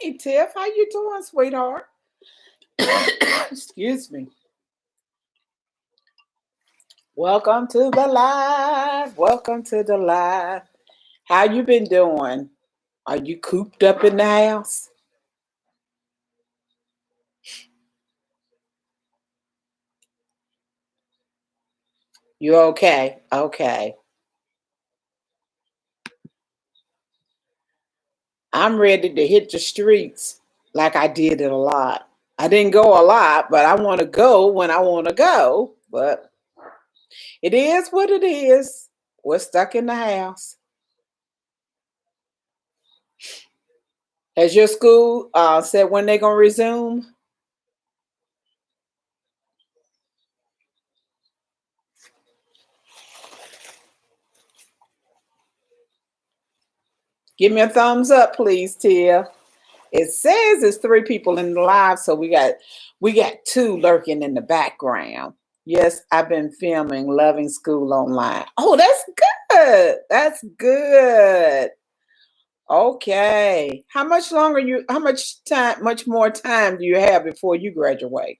Hey, Tiff, how you doing, sweetheart? Excuse me. Welcome to the live. Welcome to the live. How you been doing? Are you cooped up in the house? You okay? Okay. I'm ready to hit the streets like I did it a lot. I didn't go a lot, but I want to go when I want to go. But it is what it is. We're stuck in the house. Has your school said when they're gonna resume? Give me a thumbs up, please, Tia. It says it's 3 people in the live, so we got 2 lurking in the background. Yes, I've been filming Loving School Online. Oh, that's good. That's good. Okay. Much more time do you have before you graduate?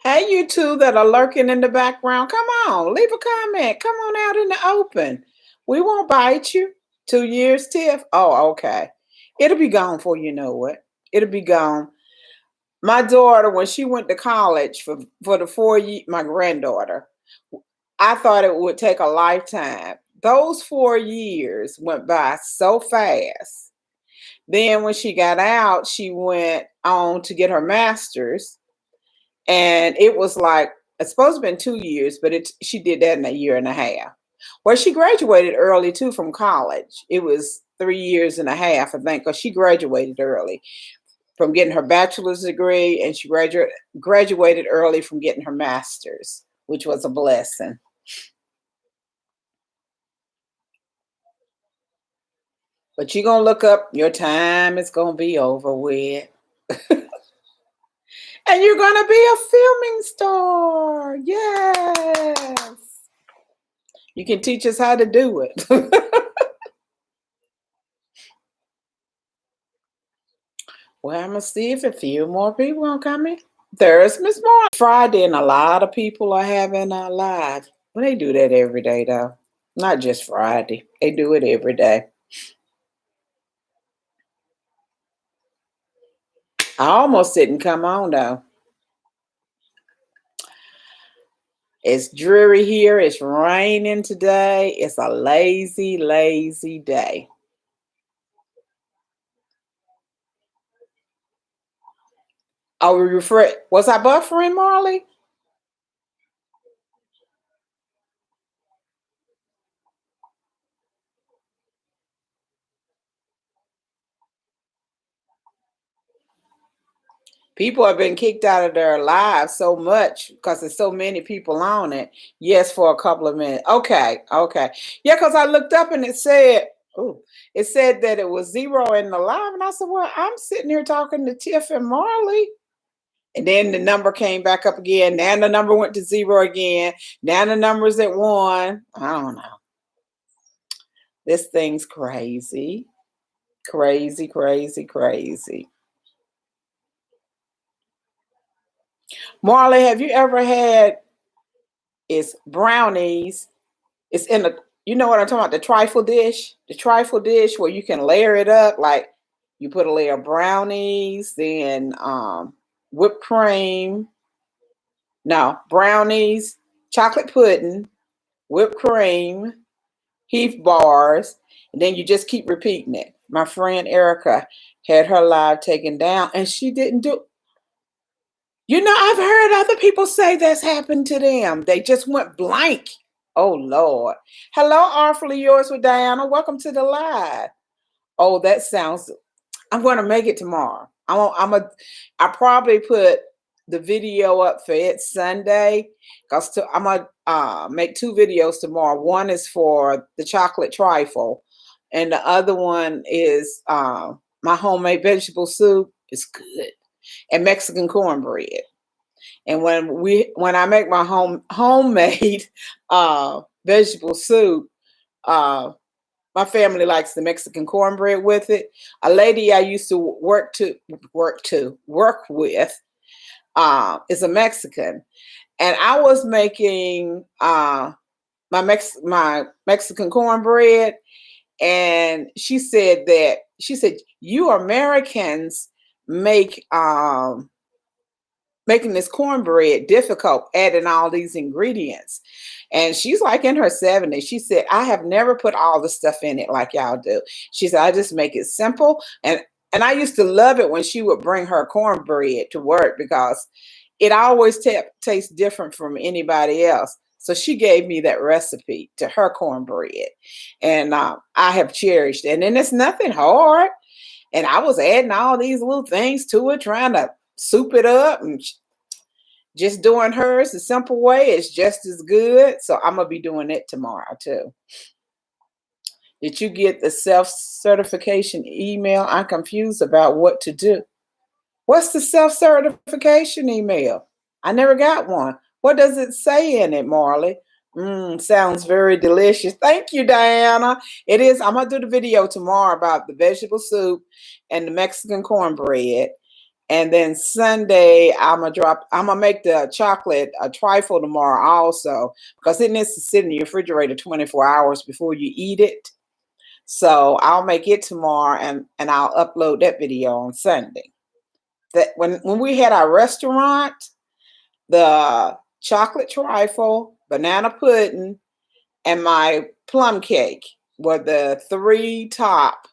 Hey, you 2 that are lurking in the background, come on, leave a comment. Come on out in the open. We won't bite you. 2 years, Tiff? Oh, okay. It'll be gone before you know it. It'll be gone. My daughter, when she went to college for the 4 years, my granddaughter, I thought it would take a lifetime. Those 4 years went by so fast. Then when she got out, she went on to get her master's. And it was like, it's supposed to have been 2 years, but she did that in a year and a half. Well, she graduated early too from college. It was 3 years and a half, I think, because she graduated early from getting her bachelor's degree, and she graduated early from getting her master's, which was a blessing. But you're going to look up, your time is going to be over with. And you're going to be a filming star. Yes. You can teach us how to do it. Well, I'm going to see if a few more people are coming. There's Miss Mark. Friday, and a lot of people are having a live. Well, they do that every day, though. Not just Friday. They do it every day. I almost didn't come on, though. It's dreary here. It's raining today. It's a lazy, lazy day. Oh, was I buffering, Marley? People have been kicked out of their lives so much because there's so many people on it. Yes, for a couple of minutes. Okay. Yeah, because I looked up and it said that it was 0 in the live. And I said, well, I'm sitting here talking to Tiff and Marley. And then the number came back up again. Now the number went to 0 again. Now the number's at 1. I don't know. This thing's crazy. Crazy, crazy, crazy. Marley, have you ever had brownies? It's in you know what I'm talking about, the trifle dish? The trifle dish where you can layer it up. Like you put a layer of brownies, then whipped cream. No, brownies, chocolate pudding, whipped cream, Heath bars, and then you just keep repeating it. My friend Erica had her live taken down and she didn't do. I've heard other people say that's happened to them. They just went blank. Oh, Lord. Hello, Artfully Yours with Diana. Welcome to the live. Oh, that sounds, I'm going to make it tomorrow. I probably put the video up for it Sunday because I'm going to make 2 videos tomorrow. One is for the chocolate trifle, and the other one is my homemade vegetable soup. It's good. And Mexican cornbread. And when I make my homemade vegetable soup, my family likes the Mexican cornbread with it. A lady I used to work with is a Mexican, and I was making my Mexican cornbread, and she said you Americans make making this cornbread difficult, adding all these ingredients. And she's like in her 70s. She said, I have never put all the stuff in it like y'all do. She said, I just make it simple. And I used to love it when she would bring her cornbread to work because it always tastes different from anybody else. So she gave me that recipe to her cornbread. And I have cherished it. And then it's nothing hard. And I was adding all these little things to it, trying to soup it up, and just doing hers the simple way is just as good. So I'm gonna be doing it tomorrow too. Did you get the self-certification email? I'm confused about what to do. What's the self-certification email? I never got one. What does it say in it, Marley? Sounds very delicious. Thank you, Diana. It is. I'm gonna do the video tomorrow about the vegetable soup and the Mexican cornbread. And then Sunday, I'm gonna make the chocolate a trifle tomorrow also, because it needs to sit in the refrigerator 24 hours before you eat it. So I'll make it tomorrow, and I'll upload that video on Sunday. That when we had our restaurant, the chocolate trifle, banana pudding, and my plum cake were the 3 top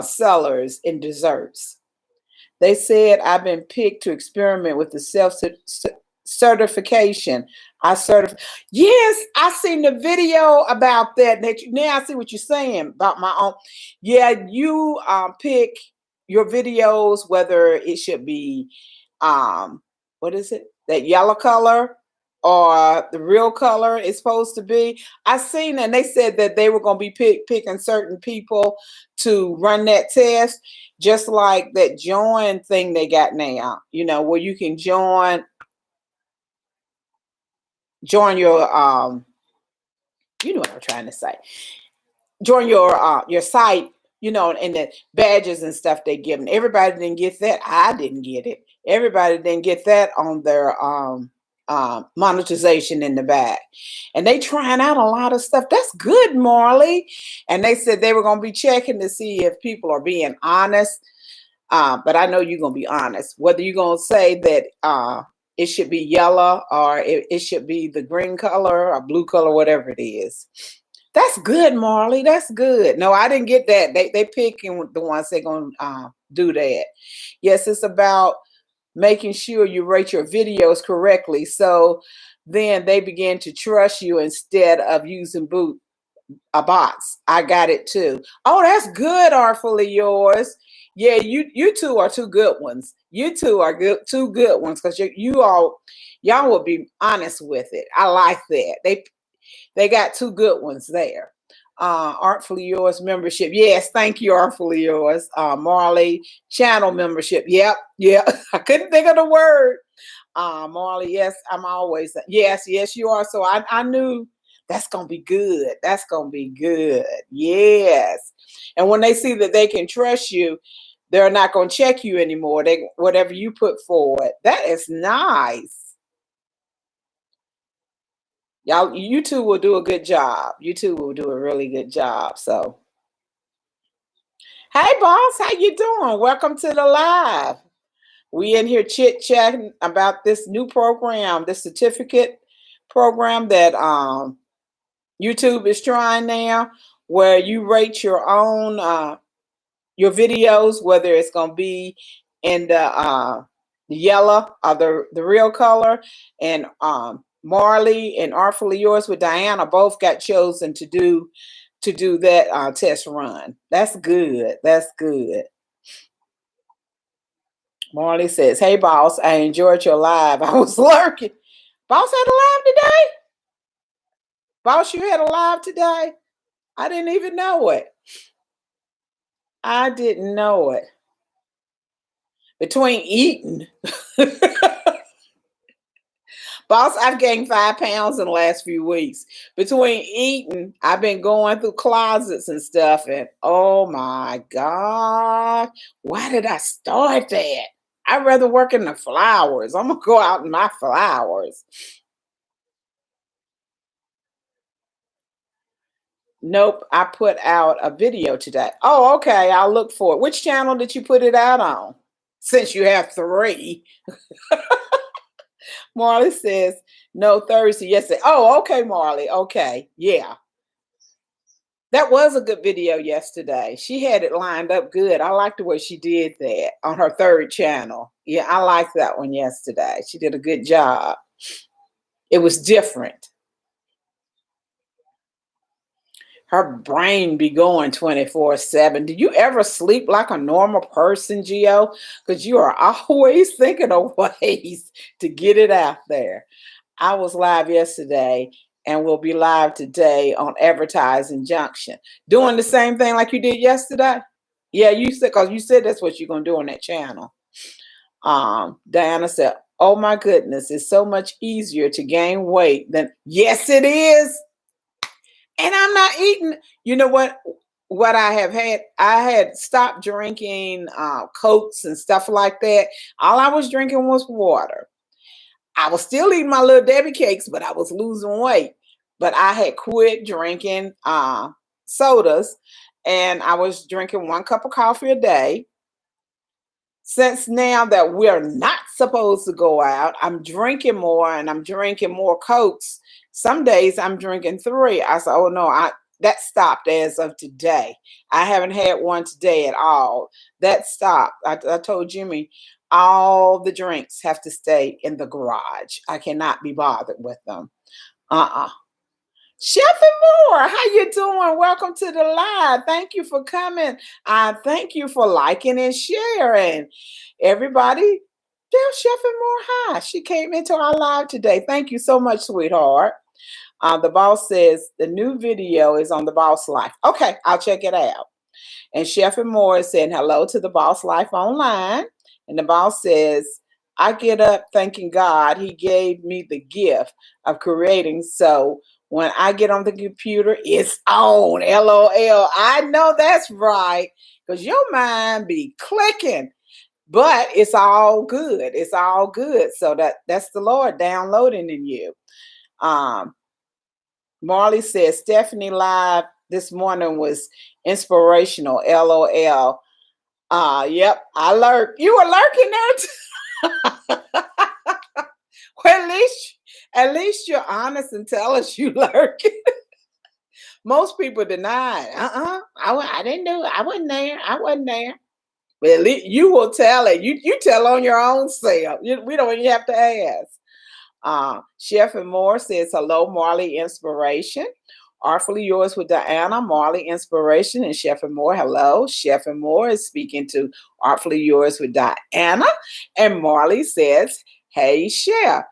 sellers in desserts. They said I've been picked to experiment with the self-certification. Yes, I seen the video about that. Now I see what you're saying about my own. Yeah, you pick your videos, whether it should be, what is it? That yellow color or the real color is supposed to be. I seen, and they said that they were going to be picking certain people to run that test, just like that join thing they got now, where you can join your, you know what I'm trying to say, join your site, and the badges and stuff they give them. Everybody didn't get that. I didn't get it. Everybody didn't get that on their monetization in the back. And they trying out a lot of stuff. That's good, Marley. And they said they were going to be checking to see if people are being honest. But I know you're going to be honest. Whether you're going to say that it should be yellow or it should be the green color or blue color, whatever it is. That's good, Marley. That's good. No, I didn't get that. They picking the ones they're going to do that. Yes, it's about making sure you rate your videos correctly. So then they begin to trust you instead of using bots. I got it too. Oh, that's good, Artfully Yours. Yeah, you two are 2 good ones. You two are good, 2 good ones, because y'all will be honest with it. I like that. They got 2 good ones there. Artfully Yours membership. Yes, thank you, Artfully Yours. Marley channel membership. Yep. I couldn't think of the word. Marley, yes, I'm always, yes, you are. So I knew that's going to be good. That's going to be good. Yes. And when they see that they can trust you, they're not going to check you anymore. Whatever you put forward. That is nice. Y'all, you two will do a good job. You two will do a really good job. So, hey, boss, how you doing? Welcome to the live. We in here chit-chatting about this new program, this certificate program that YouTube is trying now, where you rate your own your videos, whether it's going to be in the yellow or the real color. And Marley and Artfully Yours with Diana both got chosen to do that test run. That's good. That's good. Marley says, hey, boss, I enjoyed your live. I was lurking. Boss had a live today? Boss, you had a live today? I didn't even know it. I didn't know it. Between eating. Boss, I've gained 5 pounds in the last few weeks. Between eating, I've been going through closets and stuff, and oh my God, why did I start that? I'd rather work in the flowers. I'm gonna go out in my flowers. Nope, I put out a video today. Oh, okay, I'll look for it. Which channel did you put it out on? Since you have three. Marley says, no, Thursday, yesterday. Oh, okay, Marley. Okay. Yeah. That was a good video yesterday. She had it lined up good. I like the way she did that on her third channel. Yeah, I liked that one yesterday. She did a good job. It was different. Her brain be going 24/7. Do you ever sleep like a normal person, Gio? Because you are always thinking of ways to get it out there. I was live yesterday and will be live today on Advertising Junction. Doing the same thing like you did yesterday? Yeah, you said, because you said that's what you're going to do on that channel. Diana said, oh my goodness, it's so much easier to gain weight than, yes, it is. And I'm not eating, you know what I have had? I had stopped drinking Cokes and stuff like that. All I was drinking was water. I was still eating my little Debbie cakes, but I was losing weight. But I had quit drinking sodas, and I was drinking 1 cup of coffee a day. Since now that we're not supposed to go out, I'm drinking more, and I'm drinking more Cokes. Some days I'm drinking 3. I said, oh no, that stopped as of today. I haven't had one today at all. That stopped. I told Jimmy, all the drinks have to stay in the garage. I cannot be bothered with them. Chef and More, how you doing? Welcome to the live. Thank you for coming. Thank you for liking and sharing. Everybody, tell Chef and More hi. She came into our live today. Thank you so much, sweetheart. The boss says the new video is on the Boss Life. Okay, I'll check it out. And Chef and More is saying hello to the Boss Life online. And the boss says, I get up thanking God he gave me the gift of creating. So when I get on the computer, it's on. LOL. I know that's right. Because your mind be clicking. But it's all good. It's all good. So that's the Lord downloading in you. Marley says Stephanie live this morning was inspirational. LOL. Yep, I lurked. You were lurking there too. Well, at least you're honest and tell us you lurking. Most people deny it. I didn't do it. I wasn't there. I wasn't there. But at least you will tell it. You tell on your own self. We don't even have to ask. Chef and More says, hello, Marley Inspiration. Artfully Yours with Diana, Marley Inspiration, and Chef and More. Hello. Chef and More is speaking to Artfully Yours with Diana. And Marley says, hey, Chef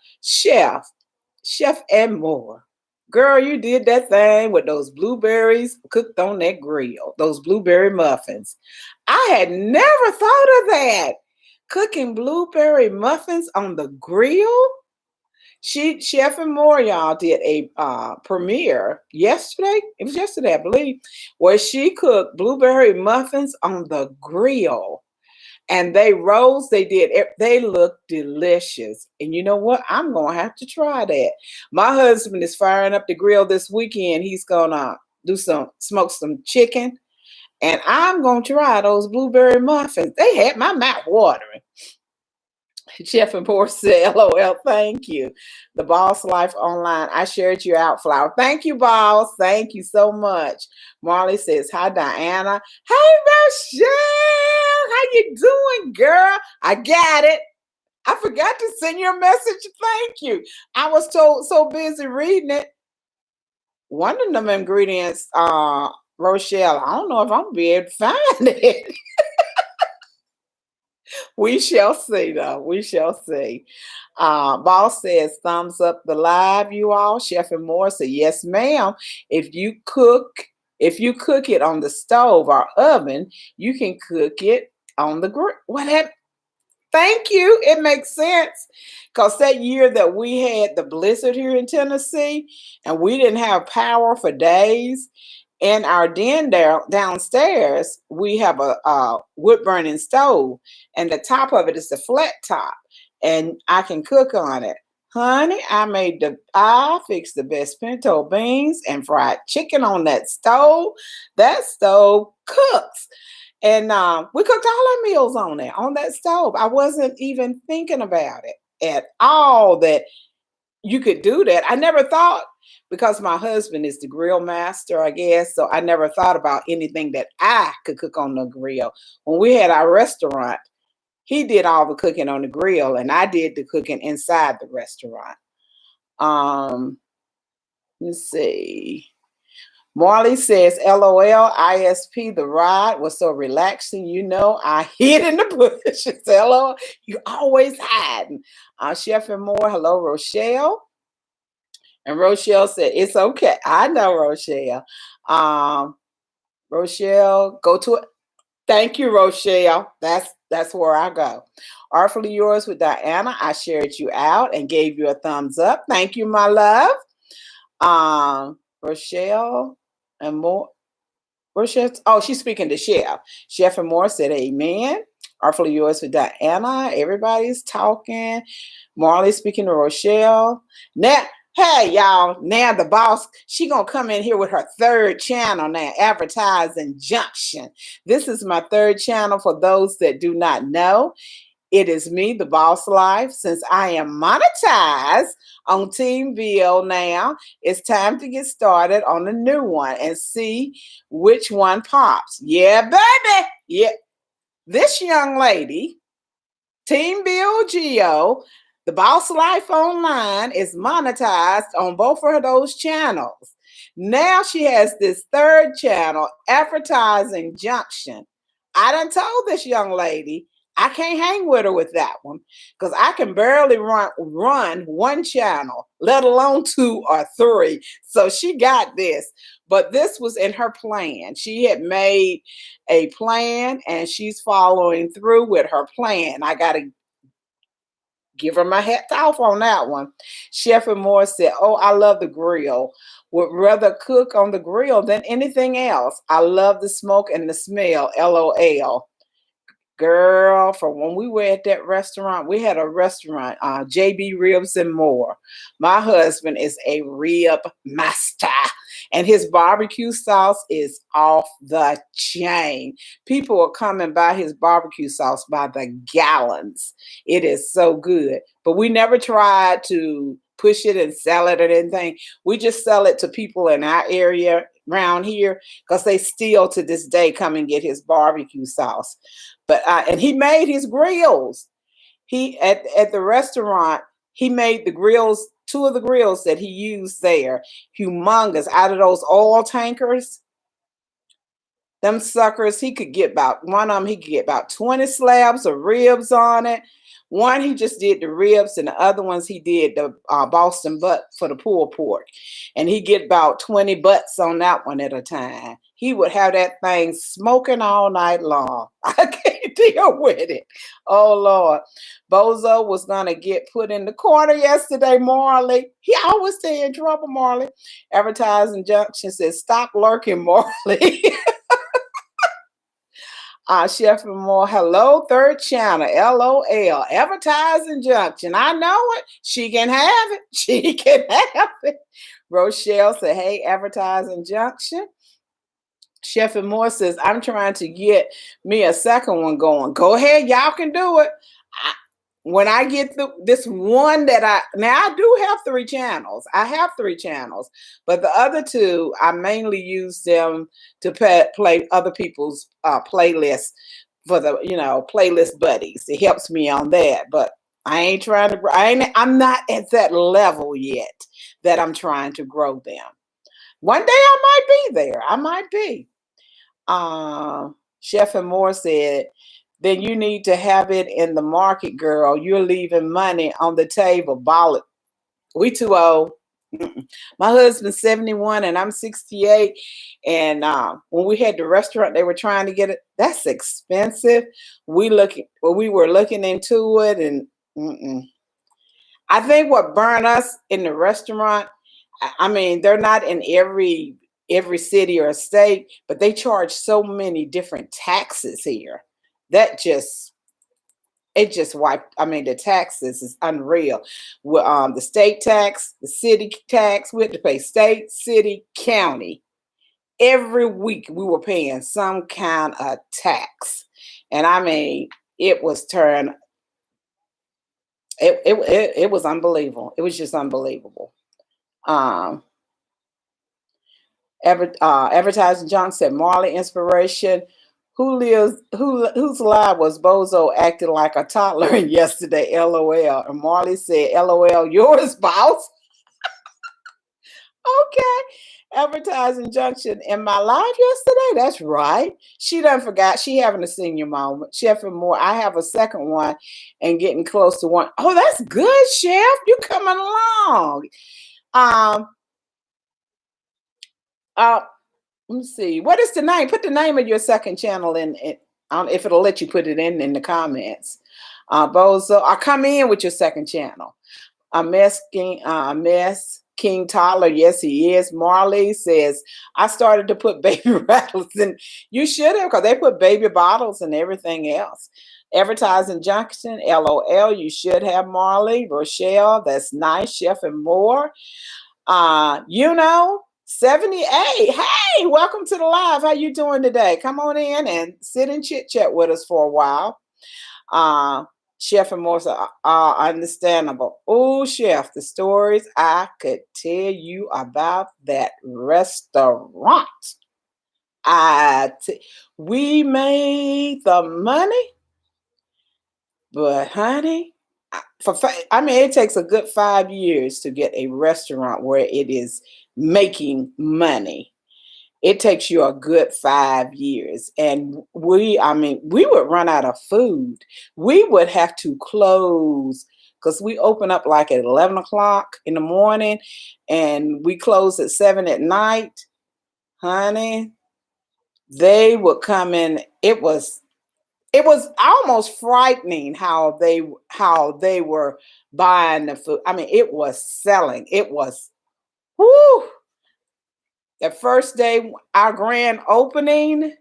and More. Girl, you did that thing with those blueberries cooked on that grill, those blueberry muffins. I had never thought of that. Cooking blueberry muffins on the grill? Chef and More, y'all, did a premiere yesterday. It was yesterday, I believe, where she cooked blueberry muffins on the grill. And they look delicious. And you know what? I'm going to have to try that. My husband is firing up the grill this weekend. He's going to smoke some chicken. And I'm going to try those blueberry muffins. They had my mouth watering. Chef and More said, LOL, thank you. The Boss Life Online. I shared you out, Flower. Thank you, boss. Thank you so much. Marley says, hi, Diana. Hey, Rochelle. How you doing, girl? I got it. I forgot to send you a message. Thank you. I was so busy reading it. One of them ingredients, Rochelle, I don't know if I'm going to be able to find it. We shall see, though. We shall see. Boss says, thumbs up the live, you all. Chef and More said, yes, ma'am. If you cook it on the stove or oven, you can cook it on the grill. What happened? Thank you. It makes sense. Because that year that we had the blizzard here in Tennessee and we didn't have power for days, in our den downstairs, we have a wood burning stove, and the top of it is the flat top, and I can cook on it. Honey, I fixed the best pinto beans and fried chicken on that stove. That stove cooks. And we cooked all our meals on that stove. I wasn't even thinking about it at all that you could do that. I never thought, because my husband is the grill master, I guess. So I never thought about anything that I could cook on the grill. When we had our restaurant, he did all the cooking on the grill and I did the cooking inside the restaurant. Let's see. Marley says, LOL, ISP, the ride was so relaxing. You know, I hid in the bushes. LOL, you always hiding. Chef and more, hello, Rochelle. And Rochelle said, it's okay. I know, Rochelle. Rochelle, go to it. Thank you, Rochelle. That's where I go. Artfully yours with Diana. I shared you out and gave you a thumbs up. Thank you, my love. Rochelle and more. Rochelle, oh, she's speaking to Chef. Chef and more said, amen. Artfully yours with Diana. Everybody's talking. Marley speaking to Rochelle. Now, hey, y'all, now the boss, she going to come in here with her third channel now, Advertising Junction. This is my third channel for those that do not know. It is me, the Boss Life. Since I am monetized on Team Bill now, it's time to get started on the new one and see which one pops. Yeah, baby. Yeah. This young lady, Team Bill Geo, the Boss Life Online, is monetized on both of those channels. Now she has this third channel, Advertising Junction. I done told this young lady I can't hang with her with that one because I can barely run one channel, let alone 2 or 3. So she got this. But this was in her plan. She had made a plan and she's following through with her plan. I got to give her my hat off on that one. Chef and Moore said, oh, I love the grill. Would rather cook on the grill than anything else. I love the smoke and the smell. LOL. Girl, for when we were at that restaurant, we had a restaurant, JB Ribs and More. My husband is a rib master, and his barbecue sauce is off the chain. People are coming by his barbecue sauce by the gallons. It is so good, but we never tried to push it and sell it or anything. We just sell it to people in our area around here because they still to this day come and get his barbecue sauce. But and he made his grills. He at the restaurant, he made the grills, 2 of the grills that he used there, humongous, out of those oil tankers. Them suckers, he could get about, one of them, he could get about 20 slabs of ribs on it. One, he just did the ribs, and the other ones, he did the Boston butt for the pulled pork. And he get about 20 butts on that one at a time. He would have that thing smoking all night long. I can't deal with it. Oh, Lord. Bozo was going to get put in the corner yesterday, Marley. He always stay in trouble, Marley. Advertising Junction says, stop lurking, Marley. Chef and more, hello, third channel, LOL, Advertising Junction. I know it. She can have it. She can have it. Rochelle said, hey, Advertising Junction. Chef and more says, I'm trying to get me a second one going. Go ahead. Y'all can do it. When I get this one that I do have 3 channels. I have 3 channels, but the other 2, I mainly use them to play other people's playlists for the, playlist buddies. It helps me on that, but I ain't trying to, I'm not at that level yet that I'm trying to grow them. One day I might be there. I might be. Chef and Moore said, then you need to have it in the market, girl. You're leaving money on the table. Ball it. We too old. My husband's 71 and I'm 68. And when we had the restaurant, they were trying to get it. That's expensive. We were looking into it, and I think what burned us in the restaurant, I mean, they're not in every city or state, but they charge so many different taxes here. That just it just wiped. I mean, the taxes is unreal. Well, the state tax, the city tax, we had to pay state, city, county. Every week we were paying some kind of tax. And I mean, it was turned it was unbelievable. It was just unbelievable. Um Advertising John said Marley inspiration. Whose live was Bozo acting like a toddler yesterday? LOL. And Marley said, LOL, yours, boss. Okay. Advertising Junction in my live yesterday. That's right. She done forgot. She having a senior moment. She having more. I have a second one and getting close to one. Oh, that's good, Chef. You coming along. Um, uh, let me see. What is the name? Put the name of your second channel in. If it'll let you put it in the comments. Bozo, I'll come in with your second channel. Mess King Tyler. Yes, he is. Marley says, I started to put baby rattles in. You should have, because they put baby bottles and everything else. Advertising Junction, LOL. You should have, Marley. Rochelle, that's nice. Chef and more. 78. Hey, welcome to the live. How you doing today? Come on in and sit and chit chat with us for a while. Chef and more are understandable. Oh, Chef, the stories I could tell you about that restaurant. We made the money, but honey, it takes a good 5 years to get a restaurant where it is making money. It takes you a good 5 years. And we would run out of food. We would have to close because we open up like at 11 o'clock in the morning and we close at 7 at night. Honey, they would come in. It was almost frightening how they were buying the food. I mean, it was selling. It was, whoo. The first day, our grand opening,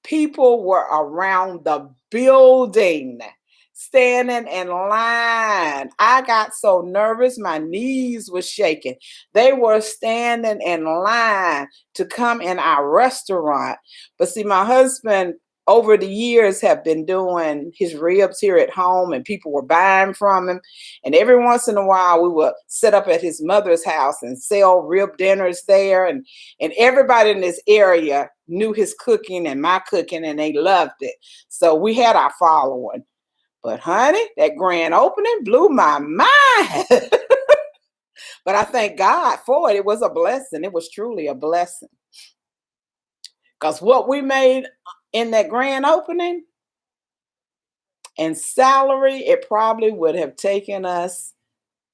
people were around the building, standing in line. I got so nervous, my knees were shaking. They were standing in line to come in our restaurant. But see, my husband, over the years, have been doing his ribs here at home, and people were buying from him. And every once in a while, we would set up at his mother's house and sell rib dinners there. And everybody in this area knew his cooking and my cooking, and they loved it. So we had our following. But honey, that grand opening blew my mind. But I thank God for it. It was a blessing. It was truly a blessing. Because what we made in that grand opening and salary, it probably would have taken us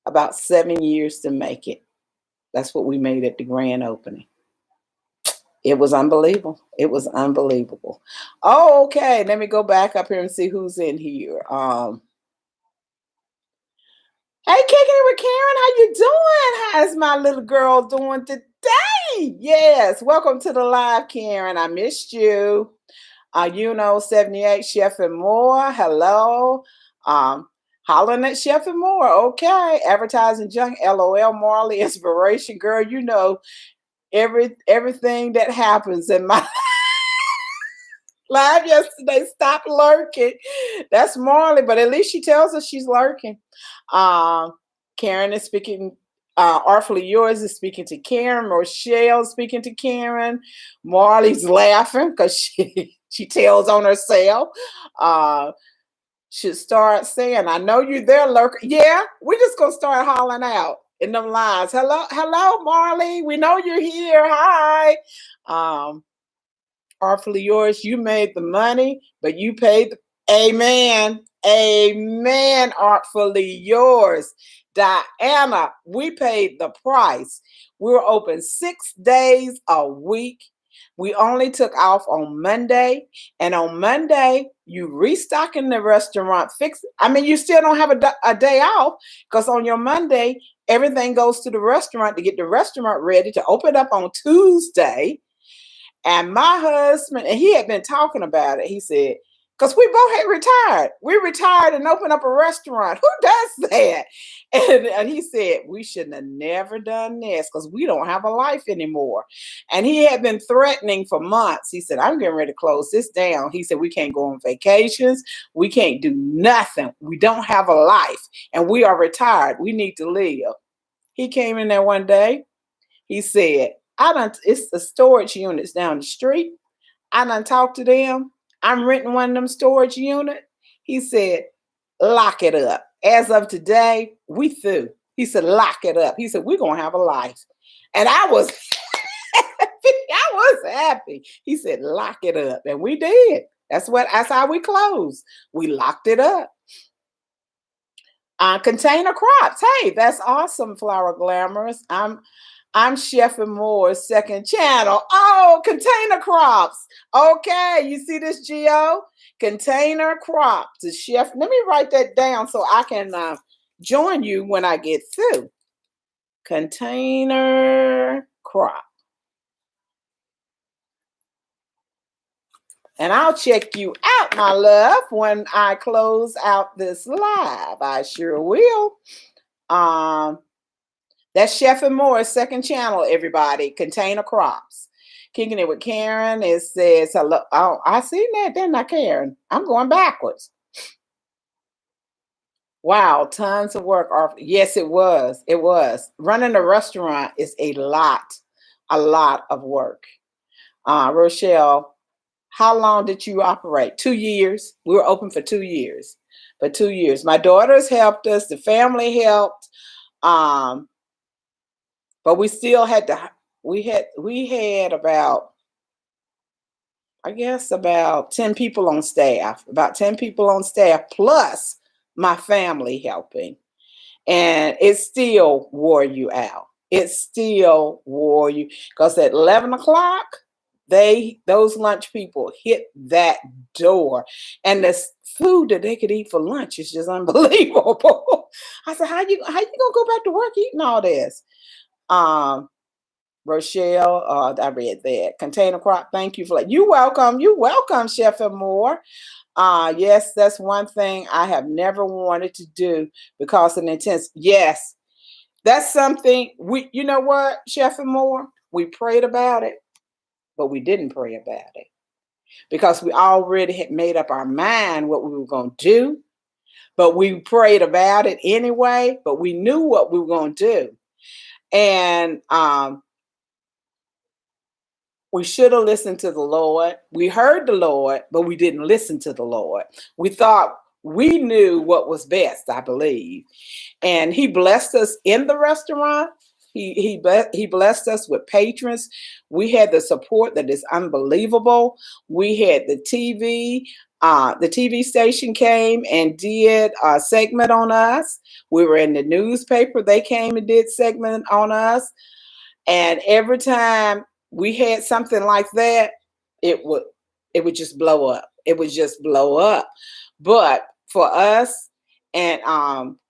about 7 years to make it. That's what we made at the grand opening. It was unbelievable. It was unbelievable. Oh, okay. Let me go back up here and see who's in here. Hey, Kicking It with Karen, how you doing? How's my little girl doing today? Yes, welcome to the live, Karen. I missed you. 78 Chef and More. Hello. Hollering at Chef and More. Okay. Advertising Junk. LOL. Marley. Inspiration. Girl, you know everything that happens in my live yesterday. Stop lurking. That's Marley, but at least she tells us she's lurking. Karen is speaking. Artfully Yours is speaking to Karen. Rochelle speaking to Karen. Marley's laughing because she tells on herself. Should start saying, I know you're there, lurker. Yeah, we're just gonna start hollering out in them lines. Hello, Marley. We know you're here. Hi. Artfully Yours, you made the money, but you paid the amen. Amen. Artfully Yours. Diana, we paid the price. We were open 6 days a week. We only took off on Monday. And on Monday, you restock in the restaurant. You still don't have a day off because on your Monday, everything goes to the restaurant to get the restaurant ready to open up on Tuesday. And my husband, and he had been talking about it. He said, because we both had retired. We retired and opened up a restaurant. Who does that? And he said, we shouldn't have never done this because we don't have a life anymore. And he had been threatening for months. He said, I'm getting ready to close this down. He said, we can't go on vacations. We can't do nothing. We don't have a life. And we are retired. We need to live. He came in there one day. He said, it's the storage units down the street. I done talked to them. I'm renting one of them storage units. He said, lock it up. As of today, we through. He said, lock it up. He said, we're going to have a life. And I was happy. He said, lock it up. And we did. That's how we closed. We locked it up. Container crops. Hey, that's awesome, Flower Glamorous. I'm Chef Moore's second channel. Oh, container crops. Okay, you see this, Gio? Container crops. The chef. Let me write that down so I can join you when I get through. Container crop. And I'll check you out, my love, when I close out this live. I sure will. That's Chef Moore's second channel, everybody. Container crops. Kicking it with Karen. It says, hello. Oh, I seen that, didn't I, Karen? I'm going backwards. Wow, tons of work. Yes, it was. It was. Running a restaurant is a lot of work. Rochelle, how long did you operate? 2 years. We were open for 2 years. For 2 years. My daughters helped us. The family helped. But we still had we had about, I guess, about 10 people on staff, plus my family helping. And it still wore you out. It still wore you, because at 11 o'clock, those lunch people hit that door, and the food that they could eat for lunch is just unbelievable. I said, how you gonna go back to work eating all this? Rochelle, I read that. Container crop, thank you for that. You're welcome, Chef Moore. Yes, that's one thing I have never wanted to do because of the intense. Yes, that's something you know what, Chef Moore? We prayed about it, but we didn't pray about it because we already had made up our mind what we were going to do, but we prayed about it anyway, but we knew what we were going to do. And we should have listened to the Lord. We heard the Lord, but we didn't listen to the Lord. We thought we knew what was best, I believe. And he blessed us in the restaurant. He blessed us with patrons. We had the support that is unbelievable. We had the TV. The TV station came and did a segment on us. We were in the newspaper. They came and did segment on us. And every time we had something like that, it would just blow up. It would just blow up. But for us and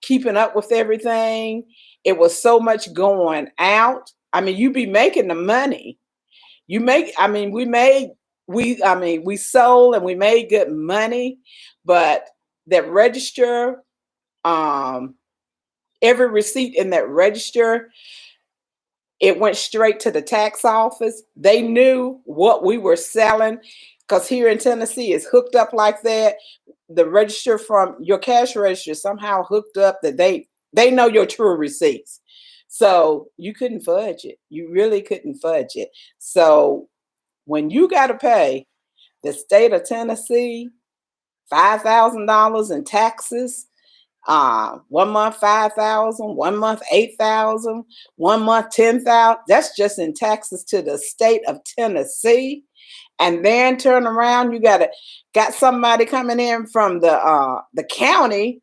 keeping up with everything, it was so much going out. I mean, you be making the money. We sold and we made good money, but that register, every receipt in that register, it went straight to the tax office. They knew what we were selling because here in Tennessee it's hooked up like that. The register from your cash register somehow hooked up that they know your true receipts. So you couldn't fudge it. You really couldn't fudge it. So when you got to pay the state of Tennessee $5,000 in taxes, 1 month 5,000, 1 month 8,000, 1 month 10,000. That's just in taxes to the state of Tennessee. And then turn around, you got somebody coming in from the county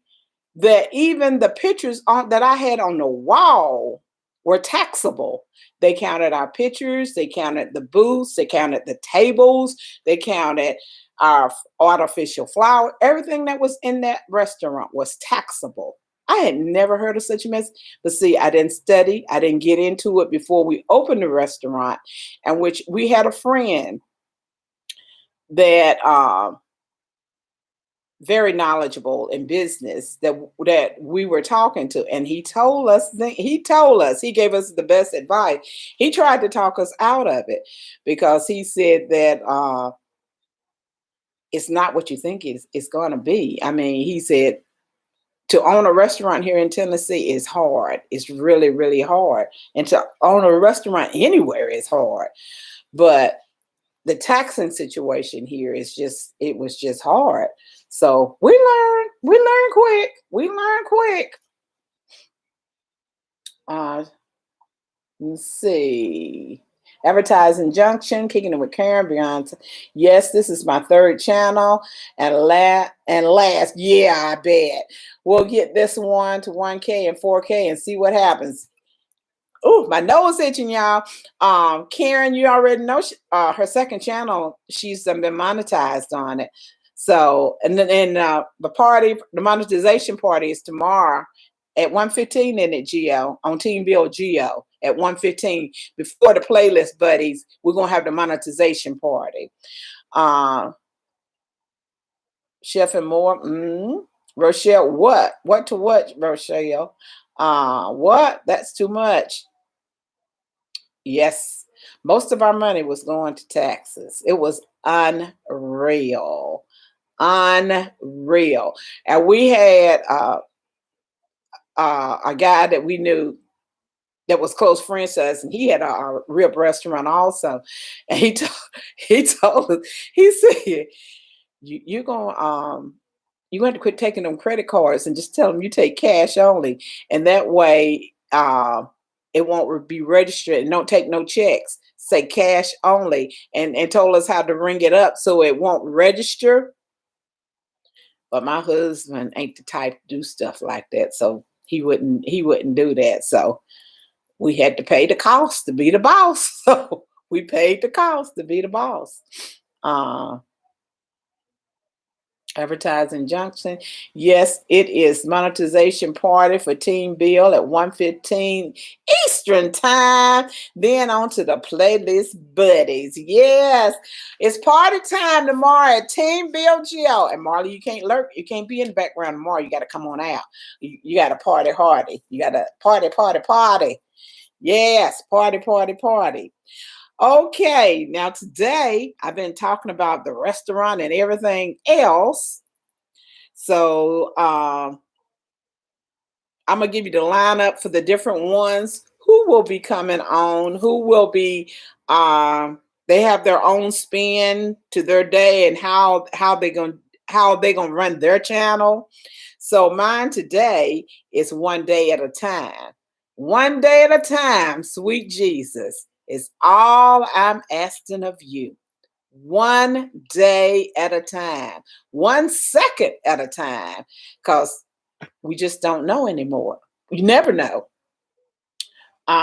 that even the pictures that I had on the wall were taxable. They counted our pictures, they counted the booths, they counted the tables, they counted our artificial flower. Everything that was in that restaurant was taxable. I had never heard of such a mess. But see, I didn't study, I didn't get into it before we opened the restaurant, and which we had a friend that very knowledgeable in business that we were talking to, and he told us he gave us the best advice. He tried to talk us out of it because he said that it's not what you think it's going to be. I mean, he said to own a restaurant here in Tennessee is hard. It's really, really hard, and to own a restaurant anywhere is hard. But the taxing situation here it was just hard. So we learn quick. Let's see. Advertising Junction, Kicking It with Karen, Beyonce. Yes, this is my third channel. And last, yeah, I bet. We'll get this one to 1K and 4K and see what happens. Oh, my nose itching, y'all. Karen, you already know her second channel, she's been monetized on it. So, and then the monetization party is tomorrow at 1:15 in it, Geo, on Team Bill Geo at 1:15. Before the playlist buddies, we're gonna have the monetization party. Chef and more. Rochelle, what? What to what, Rochelle? What? That's too much. Yes, most of our money was going to taxes. It was unreal. Unreal. And we had a guy that we knew that was close friends to us, and he had a rib restaurant also. And he told us, he said, you're gonna you have to quit taking them credit cards and just tell them you take cash only, and that way it won't be registered, and don't take no checks. Say cash only, and told us how to ring it up so it won't register. But my husband ain't the type to do stuff like that, so he wouldn't do that. So we had to pay the cost to be the boss. So we paid the cost to be the boss. Advertising Junction. Yes, it is monetization party for Team Bill at 1:15 Eastern time. Then on to the playlist buddies. Yes, it's party time tomorrow at Team Bill Geo. And Marley, you can't lurk. You can't be in the background tomorrow. You got to come on out. You got to party hardy. You got to party. Yes, party. Okay, now today I've been talking about the restaurant and everything else. So I'm gonna give you the lineup for the different ones who will be coming on, who will be they have their own spin to their day and how they gonna run their channel. So mine today is one day at a time. One day at a time, sweet Jesus. Is all I'm asking of you. One day at a time, 1 second at a time, because we just don't know anymore. You never know.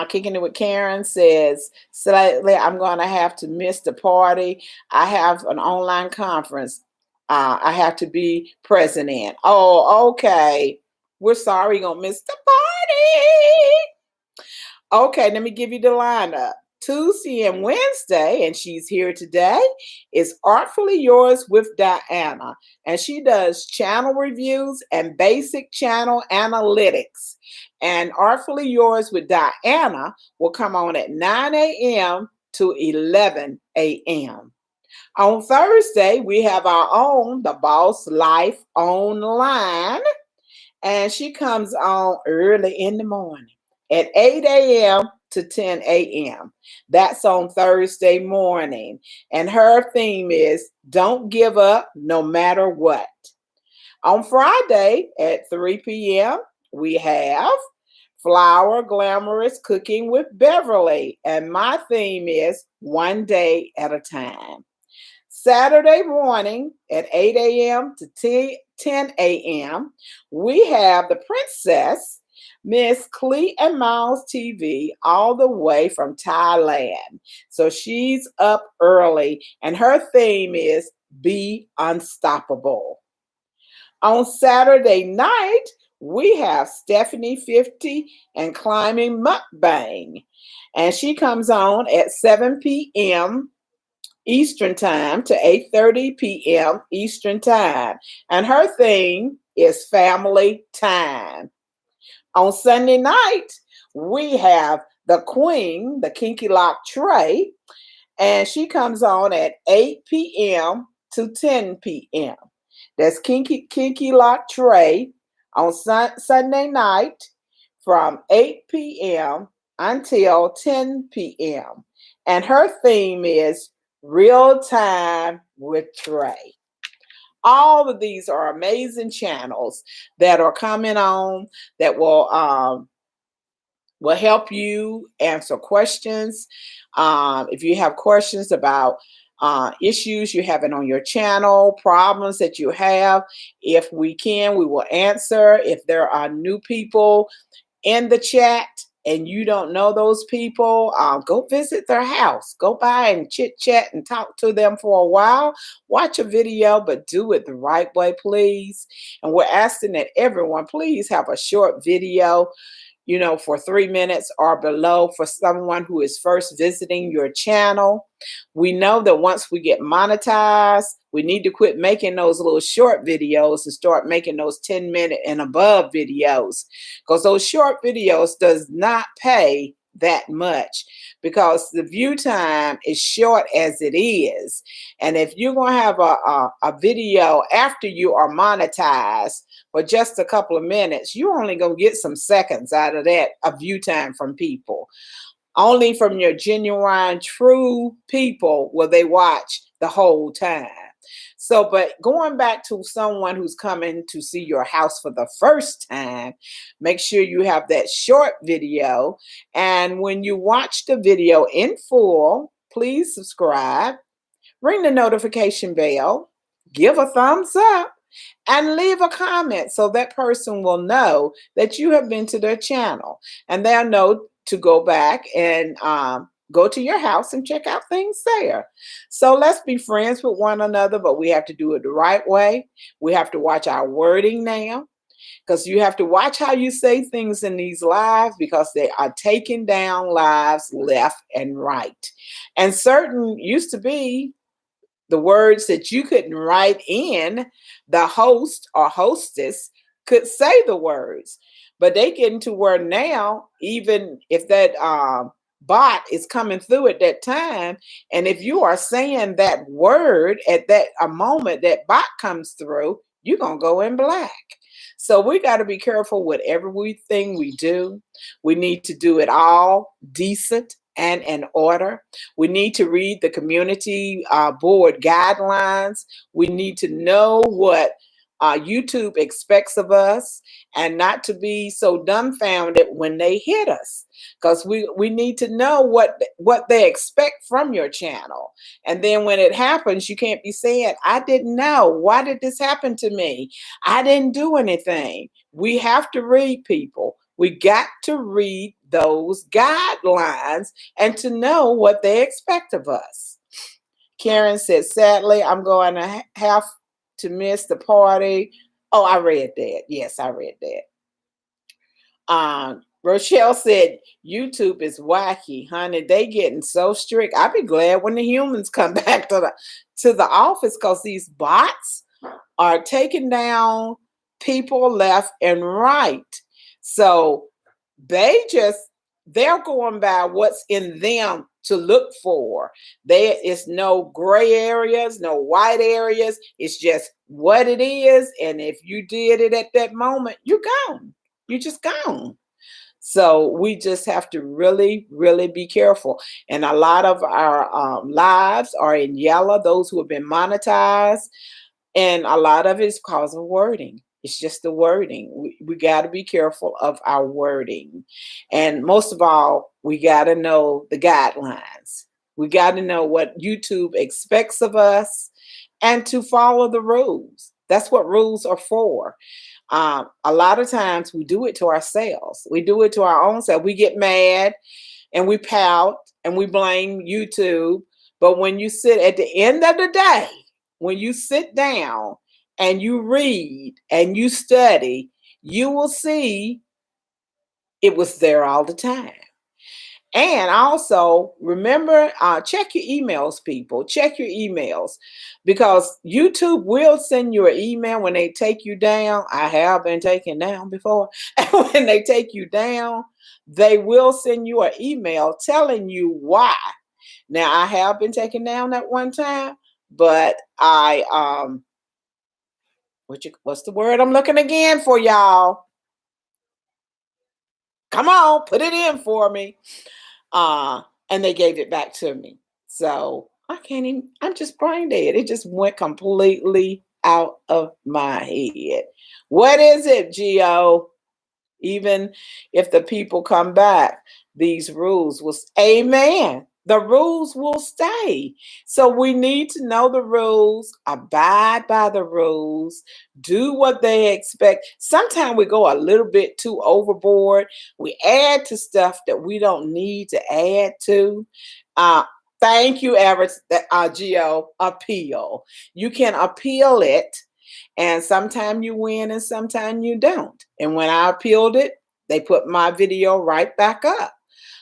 Kicking It with Karen says, slightly, I'm going to have to miss the party. I have an online conference I have to be present in. Oh, okay. We're sorry you're going to miss the party. Okay, let me give you the lineup. Tuesday and Wednesday, and she's here today, is Artfully Yours with Diana. And she does channel reviews and basic channel analytics. And Artfully Yours with Diana will come on at 9 a.m. to 11 a.m. On Thursday, we have our own, The Boss Life Online. And she comes on early in the morning at 8 a.m. to 10 a.m. That's on Thursday morning. And her theme is Don't Give Up No Matter What. On Friday at 3 p.m., we have Flower Glamorous Cooking with Beverly. And my theme is One Day at a Time. Saturday morning at 8 a.m. to 10 a.m. We have the princess, Miss Cli Mil TV, all the way from Thailand. So she's up early, and her theme is Be Unstoppable. On Saturday night, we have Stephanie 50 and Climbing Mukbang. And she comes on at 7 p.m. Eastern Time to 8:30 p.m. Eastern Time. And her theme is family time. On Sunday night, we have the Queen, the Kinkylocx, and she comes on at 8 p.m. to 10 p.m. That's Kinkylocx on Sunday night from 8 p.m. until 10 p.m. And her theme is Real Time with Trey. All of these are amazing channels that are coming on that will help you answer questions. If you have questions about issues you're having on your channel, problems that you have, if we can, we will answer. If there are new people in the chat and you don't know those people, go visit their house. Go by and chit chat and talk to them for a while. Watch a video, but do it the right way, please. And we're asking that everyone please have a short video, for 3 minutes or below for someone who is first visiting your channel. We know that once we get monetized, we need to quit making those little short videos and start making those 10-minute and above videos, because those short videos does not pay that much, because the view time is short as it is. And if you're going to have a video after you are monetized for just a couple of minutes, you're only going to get some seconds out of that of view time from people. Only from your genuine, true people will they watch the whole time. So, but going back to someone who's coming to see your house for the first time, make sure you have that short video. And when you watch the video in full, please subscribe, ring the notification bell, give a thumbs up, and leave a comment so that person will know that you have been to their channel, and they'll know to go back and go to your house and check out things there. So let's be friends with one another, but we have to do it the right way. We have to watch our wording now, because you have to watch how you say things in these lives, because they are taking down lives left and right. And certain used to be the words that you couldn't write in, the host or hostess could say the words. But they getting to where now, even if that bot is coming through at that time, and if you are saying that word at that a moment that bot comes through, you're going to go in black. So we got to be careful with everything we do. We need to do it all decent and in order. We need to read the community board guidelines. We need to know what YouTube expects of us, and not to be so dumbfounded when they hit us, because we need to know what they expect from your channel. And then when it happens, you can't be saying, I didn't know. Why did this happen to me? I didn't do anything. We have to read, people. We got to read those guidelines and to know what they expect of us. Karen said, sadly, I'm going to have to miss the party. Oh, I read that. Yes, I read that. Rochelle said, YouTube is wacky, honey. They getting so strict. I'd be glad when the humans come back to the office, because these bots are taking down people left and right. So they're going by what's in them to look for. There is no gray areas, no white areas. It's just what it is. And if you did it at that moment, you're gone. You're just gone. So we just have to really, really be careful. And a lot of our lives are in yellow, those who have been monetized. And a lot of it is because of wording. It's just the wording. We got to be careful of our wording. And most of all, we got to know the guidelines. We got to know what YouTube expects of us and to follow the rules. That's what rules are for. A lot of times we do it to ourselves. We do it to our own self. We get mad and we pout and we blame YouTube. But when you sit at the end of the day, when you sit down and you read and you study, you will see it was there all the time. And also remember, check your emails, people. Check your emails, because YouTube will send you an email when they take you down. I have been taken down before. And when they take you down, they will send you an email telling you why. Now, I have been taken down at one time, but what's the word I'm looking again for, y'all? Come on, put it in for me. And they gave it back to me. So I can't even, I'm just brain dead. It just went completely out of my head. What is it, Gio? Even if the people come back, these rules will, amen. The rules will stay. So we need to know the rules, abide by the rules, do what they expect. Sometimes we go a little bit too overboard. We add to stuff that we don't need to add to. Thank you, Gio. Appeal. You can appeal it, and sometimes you win and sometimes you don't. And when I appealed it, they put my video right back up.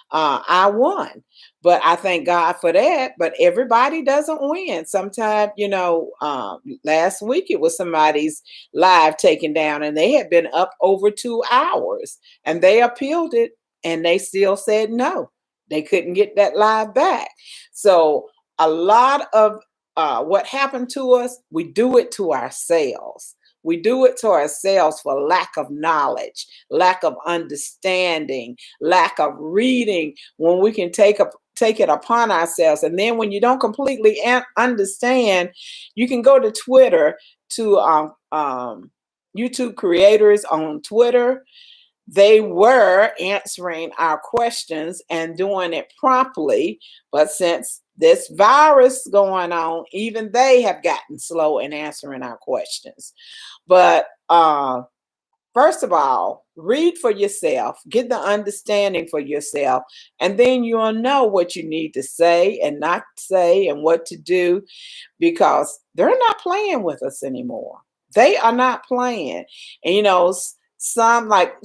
I won. But I thank God for that. But everybody doesn't win. Sometimes, last week it was somebody's live taken down and they had been up over 2 hours and they appealed it and they still said no. They couldn't get that live back. So a lot of what happened to us, we do it to ourselves. We do it to ourselves for lack of knowledge, lack of understanding, lack of reading, when we can take it upon ourselves. And then when you don't completely understand, you can go to Twitter, to YouTube creators on Twitter. They were answering our questions and doing it promptly. But since this virus going on, even they have gotten slow in answering our questions. But first of all, read for yourself, get the understanding for yourself, and then you'll know what you need to say and not say and what to do, because they're not playing with us anymore. They are not playing. And some like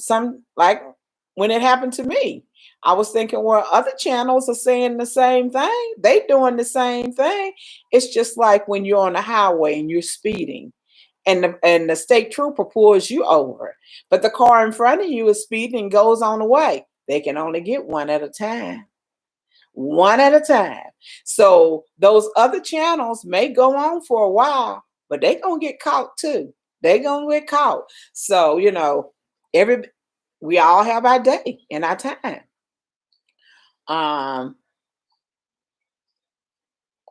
when it happened to me, I was thinking, well, other channels are saying the same thing. They doing the same thing. It's just like when you're on the highway and you're speeding, and the state trooper pulls you over, but the car in front of you is speeding and goes on the way. They can only get one at a time. One at a time. So those other channels may go on for a while, but they're going to get caught too. They're going to get caught. So, we all have our day and our time.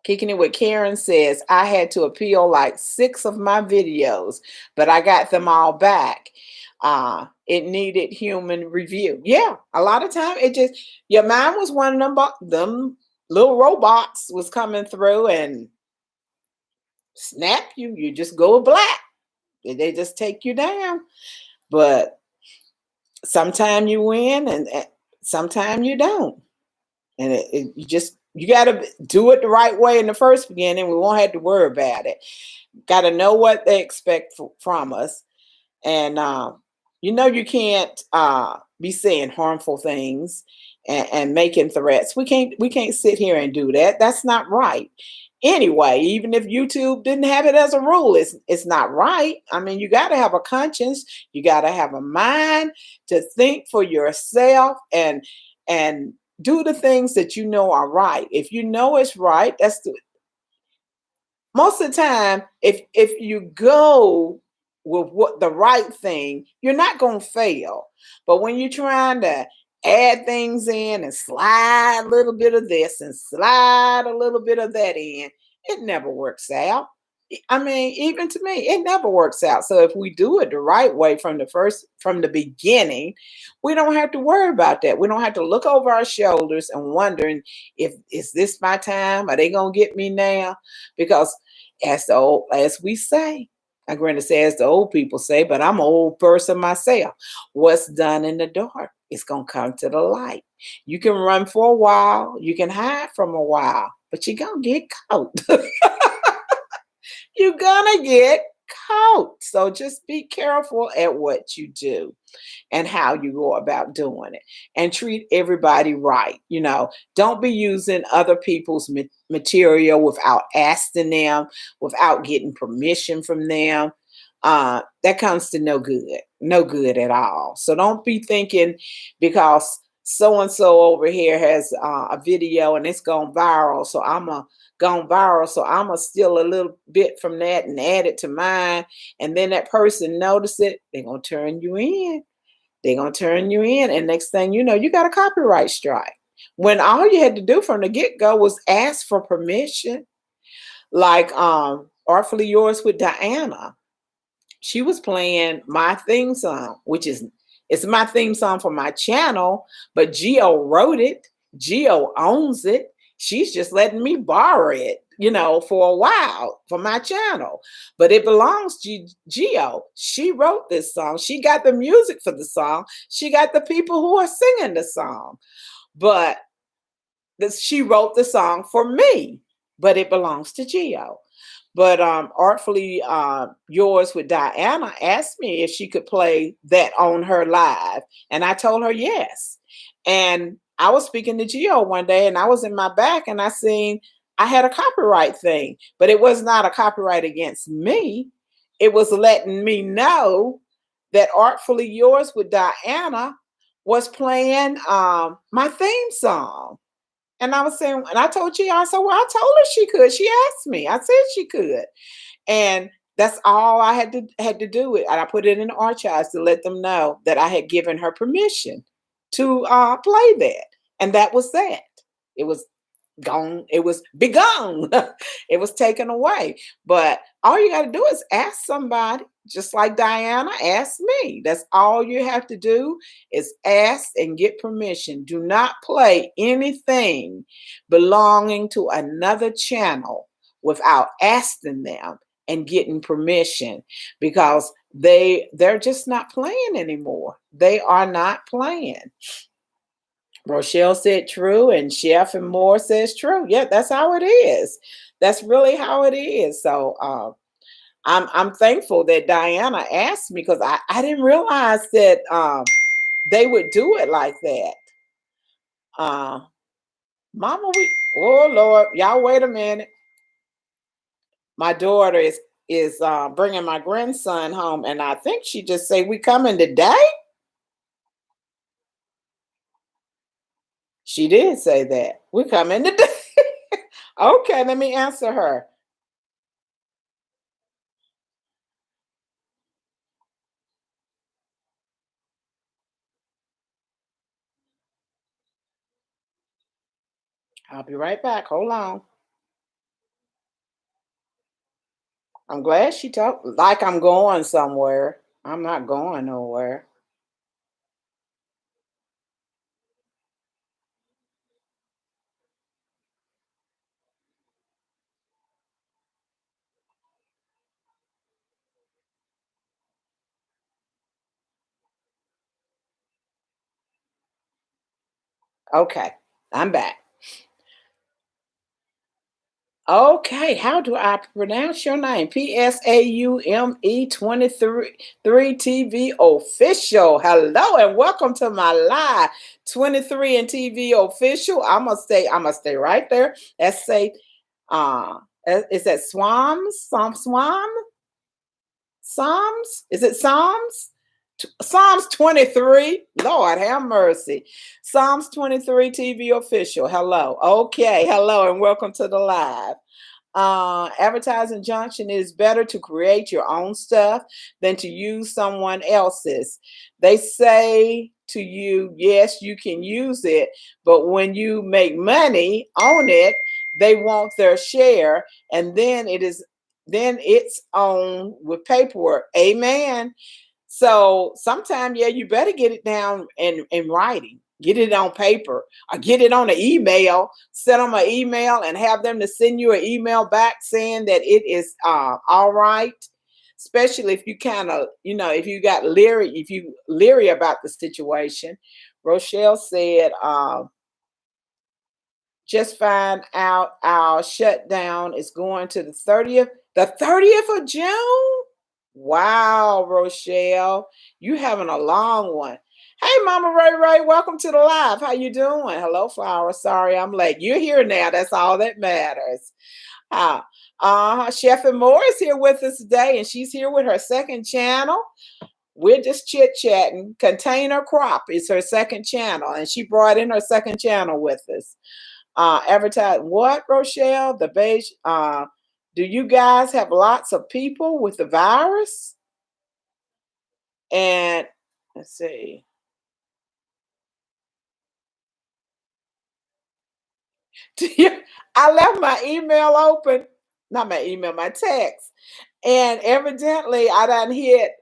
Kicking It with Karen says, I had to appeal like 6 of my videos, but I got them all back. It needed human review. Yeah, a lot of time your mind was one of them little robots was coming through and snap you. You just go black. They just take you down. But sometimes you win and sometimes you don't. And you got to do it the right way in the first beginning. We won't have to worry about it. Got to know what they expect from us. And, you can't be saying harmful things and making threats. We can't sit here and do that. That's not right. Anyway, even if YouTube didn't have it as a rule, it's not right. I mean, you got to have a conscience. You got to have a mind to think for yourself and do the things that you know are right. If you know it's right, most of the time, if you go with what the right thing, you're not going to fail. But when you're trying to add things in and slide a little bit of this and slide a little bit of that in, it never works out. I mean, even to me, it never works out. So if we do it the right way from the beginning, we don't have to worry about that. We don't have to look over our shoulders and wondering is this my time? Are they going to get me now? Because as we say, I granted say as the old people say, but I'm an old person myself. What's done in the dark is gonna come to the light. You can run for a while, you can hide from a while, but you're gonna get caught. You're gonna get caught. So just be careful at what you do and how you go about doing it, and treat everybody right. Don't be using other people's material without asking them, without getting permission from them. That comes to no good at all. So don't be thinking because so and so over here has a video and it's gone viral, so I'm gonna steal a little bit from that and add it to mine, and then that person notice it, they're gonna turn you in. They're gonna turn you in, and next thing you know, you got a copyright strike. When all you had to do from the get-go was ask for permission. Like Artfully Yours with Diana. She was playing my theme song, which is it's my theme song for my channel, but Geo wrote it. Geo owns it. She's just letting me borrow it, for a while for my channel. But it belongs to Geo. She wrote this song. She got the music for the song. She got the people who are singing the song. But she wrote the song for me, but it belongs to Geo. But Artfully Yours with Diana asked me if she could play that on her live. And I told her yes. And I was speaking to Geo one day and I was in my back and I seen I had a copyright thing, but it was not a copyright against me. It was letting me know that Artfully Yours with Diana was playing my theme song. And I was saying, and I told Geo, I said, well, I told her she could. She asked me. I said she could. And that's all I had to do it. And I put it in the archives to let them know that I had given her permission to play that. And that was that. It was gone. It was begun. It was taken away. But all you got to do is ask somebody, just like Diana asked me. That's all you have to do is ask and get permission. Do not play anything belonging to another channel without asking them and getting permission, because they're just not playing anymore. They are not playing. Rochelle said true, and Chef and Moore says true. Yeah, that's how it is. That's really how it is. So I'm thankful that Diana asked me, because I didn't realize that they would do it like that. Mama, oh Lord, y'all wait a minute. My daughter is bringing my grandson home, and I think she just say, we coming today? She did say that. We coming today. Okay, let me answer her. I'll be right back. Hold on. I'm glad she talked like I'm going somewhere. I'm not going nowhere. Okay, I'm back. Okay, how do I pronounce your name? PSAUME 23 TV official. Hello and welcome to my live 23 and TV official. I'm gonna stay right there. Let's say is that Psalms? Is it Psalms? Psalms 23. Lord have mercy. Psalms 23 TV official. Hello. Okay. Hello and welcome to the live. Advertising junction, is better to create your own stuff than to use someone else's. They say to you, yes, you can use it, but when you make money on it, they want their share, and then it's on with paperwork. Amen. So sometimes, yeah, you better get it down in writing. Get it on paper or get it on an email. Send them an email and have them to send you an email back saying that it is all right. especially if you kind of, if you got leery about the situation. Rochelle said, just find out our shutdown is going to the 30th of June. Wow, Rochelle, you having a long one. Hey, Mama Ray, welcome to the live. How you doing? Hello, Flower. Sorry I'm late. You're here now. That's all that matters. Chef and Moore is here with us today, and she's here with her second channel. We're just chit-chatting. Container Crop is her second channel, and she brought in her second channel with us. Advertise what, Rochelle? The beige. Do you guys have lots of people with the virus? And let's see. I left my email open, not my email, my text, and evidently I done hit,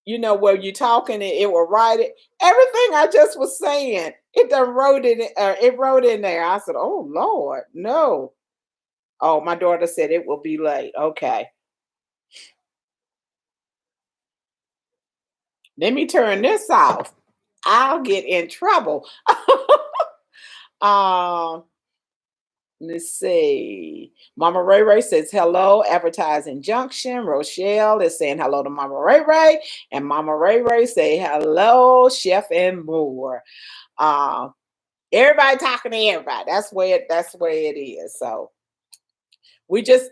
where you're talking, it will write it. Everything I just was saying, it done wrote it. It wrote in there. I said, "Oh Lord, no." Oh, my daughter said it will be late. Okay. Let me turn this off. I'll get in trouble. Let's see. Mama Ray says hello, Advertising Junction. Rochelle is saying hello to Mama Ray. And Mama Ray say hello, Chef and Moore. Everybody talking to everybody. That's where it is. So we just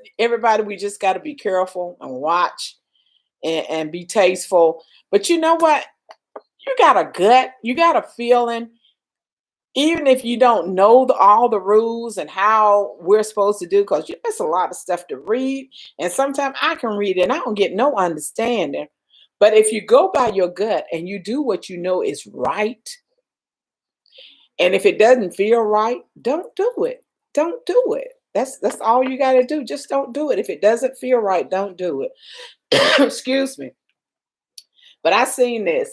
got to be careful and watch and be tasteful. But you know what? You got a gut. You got a feeling. Even if you don't know all the rules and how we're supposed to do, because there's a lot of stuff to read. And sometimes I can read it and I don't get no understanding. But if you go by your gut and you do what you know is right, and if it doesn't feel right, don't do it. Don't do it. That's all you got to do. Just don't do it. If it doesn't feel right, don't do it. Excuse me. But I seen this.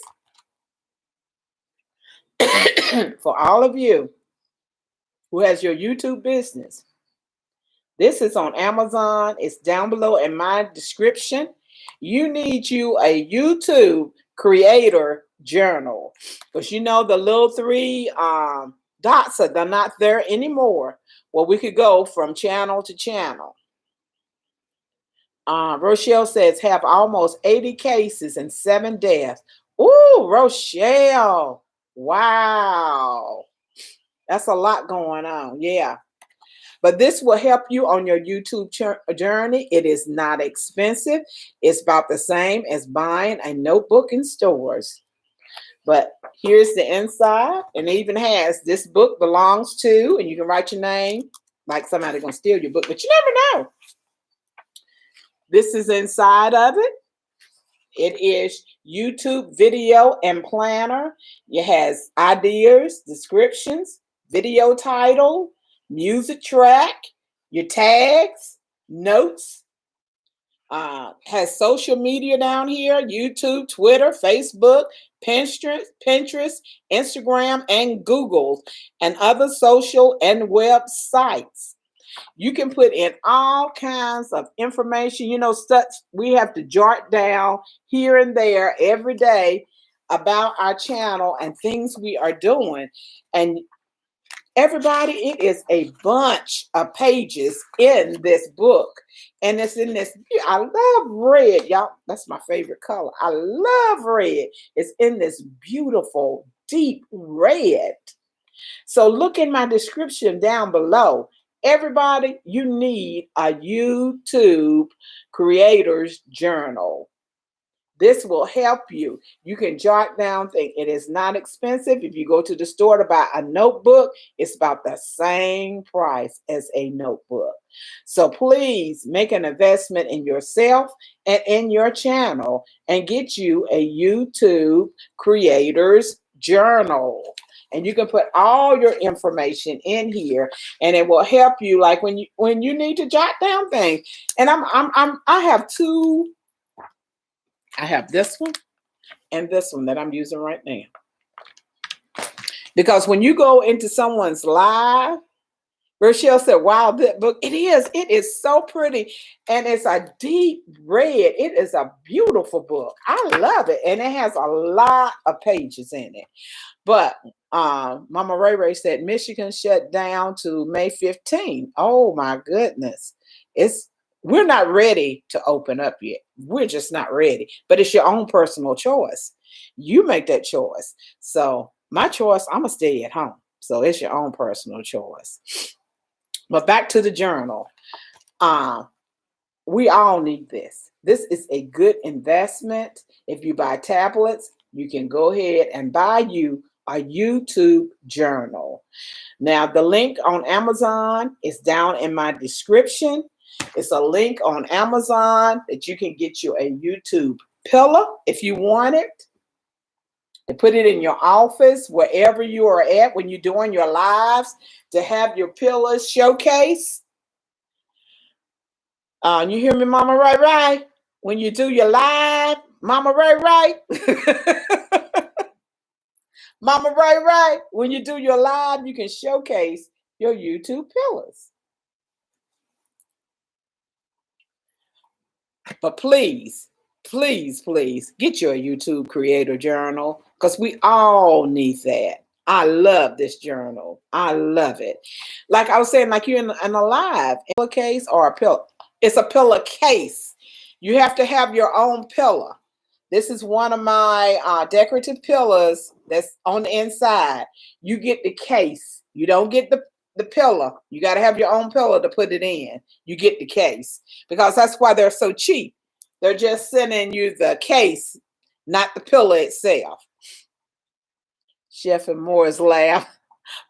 For all of you who has your YouTube business, this is on Amazon. It's down below in my description. You need you a YouTube creator journal, because the little three dots they're not there anymore. Well, we could go from channel to channel. Rochelle says have almost 80 cases and 7 deaths. Ooh, Rochelle. Wow. That's a lot going on. Yeah. But this will help you on your YouTube journey. It is not expensive. It's about the same as buying a notebook in stores. But here's the inside. And it even has this book belongs to, and you can write your name, like somebody going to steal your book, but you never know. This is inside of it. It is YouTube video and planner. It has ideas, descriptions, video title, music track, your tags, notes. Has social media down here: YouTube, Twitter, Facebook, Pinterest, Instagram, and Google, and other social and websites. You can put in all kinds of information, stuff we have to jot down here and there every day about our channel and things we are doing. And everybody, it is a bunch of pages in this book. And it's in this, I love red, y'all. That's my favorite color. I love red. It's in this beautiful, deep red. So look in my description down below. Everybody, you need a YouTube creator's journal. This will help you. You can jot down things. It is not expensive. If you go to the store to buy a notebook, it's about the same price as a notebook. So please make an investment in yourself and in your channel and get you a YouTube creator's journal. And you can put all your information in here, and it will help you, like when you need to jot down things. And I have two. I have this one and this one that I'm using right now. Because when you go into someone's live Rochelle said, wow, that book, it is so pretty. And it's a deep red. It is a beautiful book. I love it. And it has a lot of pages in it. But Mama Ray Ray said Michigan shut down to May 15th. Oh my goodness. We're not ready to open up yet. We're just not ready. But it's your own personal choice. You make that choice. So my choice, I'm gonna stay at home. So it's your own personal choice. But back to the journal. We all need this. This is a good investment. If you buy tablets, you can go ahead and buy you a YouTube journal. Now, the link on Amazon is down in my description. It's a link on Amazon that you can get you a YouTube pillow if you want it. And put it in your office, wherever you are at when you're doing your lives, to have your pillows showcase. You hear me, Mama Ray Ray? When you do your live, Mama Ray Ray. Mama Ray Ray, when you do your live, you can showcase your YouTube pillars. But please, please, please get your YouTube creator journal, because we all need that. I love this journal. I love it. Like I was saying, like you're in a live case or a pillow. It's a pillow case. You have to have your own pillow. This is one of my decorative pillows that's on the inside. You get the case. You don't get the pillow. You got to have your own pillow to put it in. You get the case, because that's why they're so cheap. They're just sending you the case, not the pillow itself. Chef and Moore's laugh.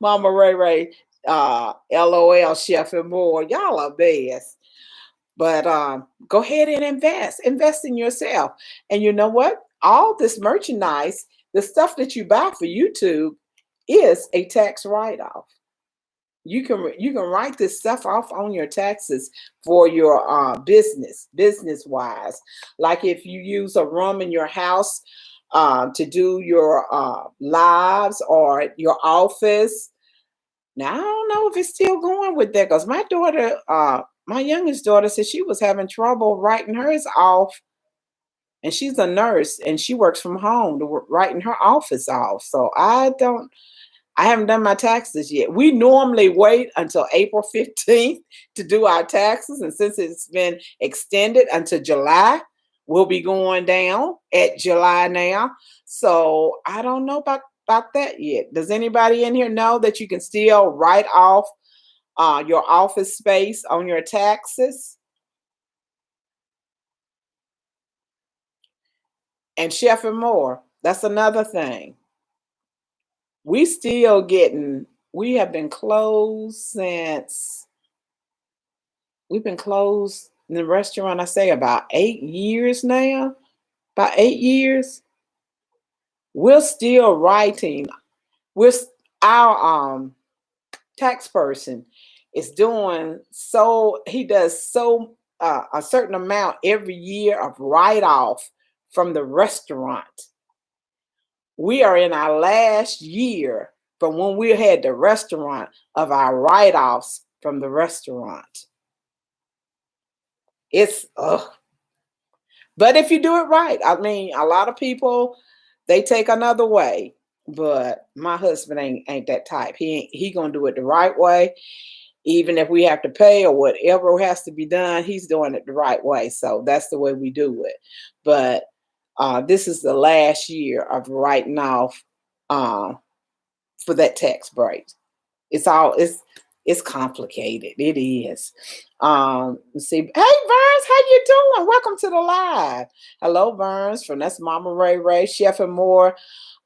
Mama Ray Ray, LOL, Chef and Moore. Y'all are best. But go ahead and invest in yourself. And you know what? All this merchandise, the stuff that you buy for YouTube, is a tax write-off. You can write this stuff off on your taxes for your business wise. Like if you use a room in your house to do your lives or your office. Now I don't know if it's still going with that, because my daughter, my youngest daughter, said she was having trouble writing hers off, and she's a nurse and she works from home, writing her office off. So I haven't done my taxes yet. We normally wait until April 15th to do our taxes, and since it's been extended until July, we'll be going down at July now. So I don't know about that yet. Does anybody in here know that you can still write off your office space on your taxes? And Chef and More, that's another thing. We have been closed since, we've been closed in the restaurant, I say about 8 years now, about 8 years. We're still writing. Our tax person is doing he does a certain amount every year of write-off from the restaurant. We are in our last year from when we had the restaurant of our write-offs from the restaurant. It's but if you do it right, I mean, a lot of people, they take another way, but my husband ain't that type. He gonna do it the right way, even if we have to pay or whatever has to be done. He's doing it the right way, so that's the way we do it. But this is the last year of writing off for that tax break. It's complicated. It is. Let's see. Hey, Burns, how you doing? Welcome to the live. Hello, Burns. That's Mama Ray Ray, Chef and More.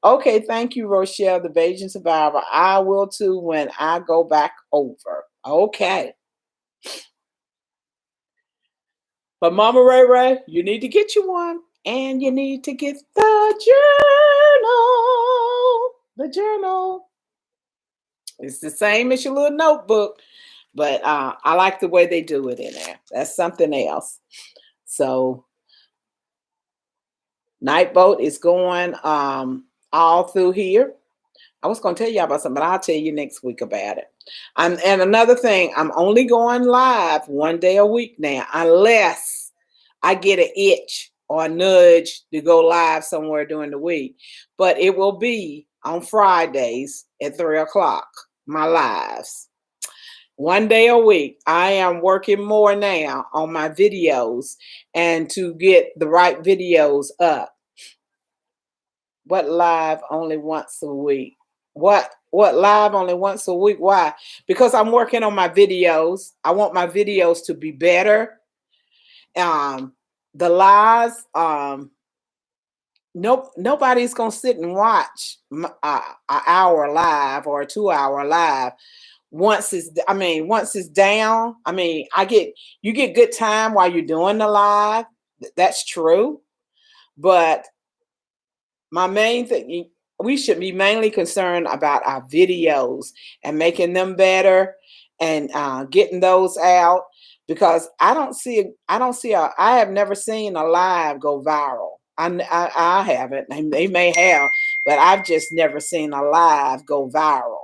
Okay, thank you, Rochelle, the Bajan survivor. I will too when I go back over. Okay. But Mama Ray Ray, you need to get you one, and you need to get the journal. The journal. It's the same as your little notebook, but I like the way they do it in there. That's something else. So Night Boat is going all through here. I was going to tell you about something, but I'll tell you next week about it. And another thing, I'm only going live 1 day a week now, unless I get an itch or a nudge to go live somewhere during the week. But it will be on Fridays at 3 o'clock, my lives. 1 day a week. I am working more now on my videos and to get the right videos up. What live only once a week? What live only once a week? Why? Because I'm working on my videos. I want my videos to be better. The lives, nobody's gonna sit and watch an hour live or a 2 hour live. Once it's down, you get good time while you're doing the live. That's true. But my main thing, we should be mainly concerned about our videos and making them better and getting those out, because I have never seen a live go viral. I haven't. They may have, but I've just never seen a live go viral.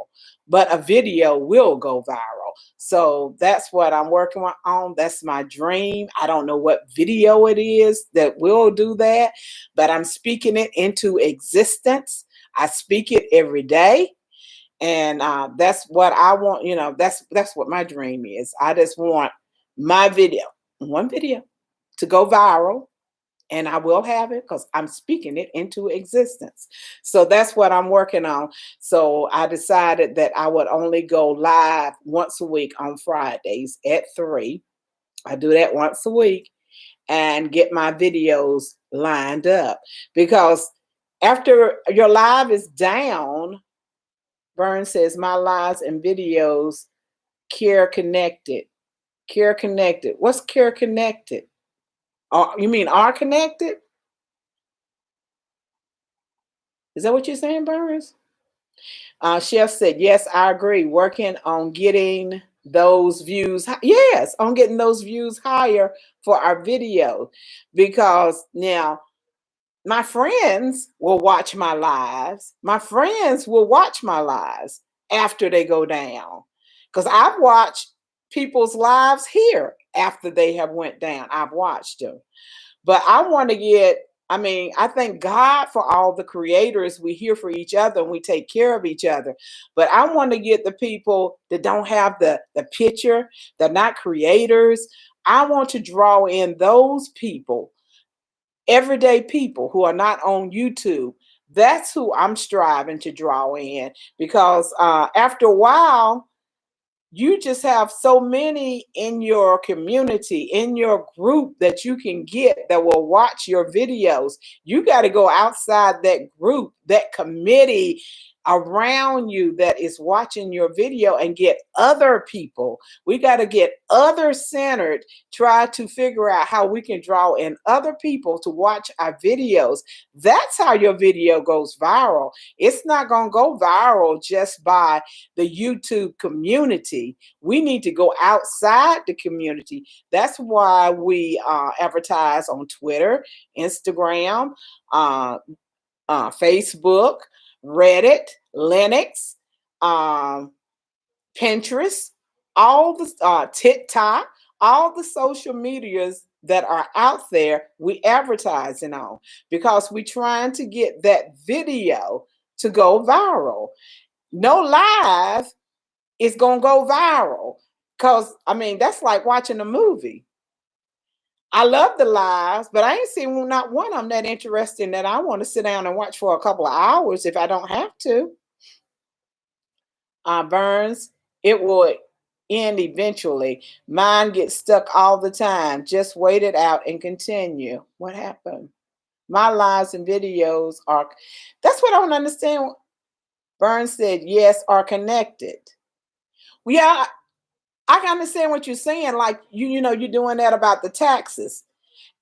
But a video will go viral. So that's what I'm working on. That's my dream. I don't know what video it is that will do that, but I'm speaking it into existence. I speak it every day. And that's what I want. That's what my dream is. I just want my one video to go viral, and I will have it because I'm speaking it into existence. So that's what I'm working on. So I decided that I would only go live once a week on Fridays at 3. I do that once a week and get my videos lined up, because after your live is down, Vern says, my lives and videos care connected. Care connected. What's care connected? You mean are connected? Is that what you're saying, Burns? Chef said, yes, I agree. Working on getting those views. Yes, on getting those views higher for our video. Because now my friends will watch my lives. My friends will watch my lives after they go down. Because I've watched people's lives here after they have went down. I've watched them. But I want to I thank God for all the creators. We here for each other and we take care of each other. But I want to get the people that don't have the picture, they're not creators. I want to draw in those people, everyday people who are not on YouTube. That's who I'm striving to draw in, because after a while, you just have so many in your community, in your group that you can get that will watch your videos. You got to go outside that group, that committee around you that is watching your video, and get other people. We got to get other centered, try to figure out how we can draw in other people to watch our videos. That's how your video goes viral. It's not going to go viral just by the YouTube community. We need to go outside the community. That's why we advertise on Twitter, Instagram, Facebook, Reddit, Linux, Pinterest, all the TikTok, all the social medias that are out there, we advertising on, because we're trying to get that video to go viral. No live is going to go viral, because, that's like watching a movie. I love the lives, but I ain't seen not one of them that interesting that I want to sit down and watch for a couple of hours if I don't have to. Burns, it will end eventually. Mine gets stuck all the time. Just wait it out and continue. What happened? My lives and videos are, that's what I don't understand. Burns said, yes, are connected. Well, yeah, I can understand what you're saying. Like, you're doing that about the taxes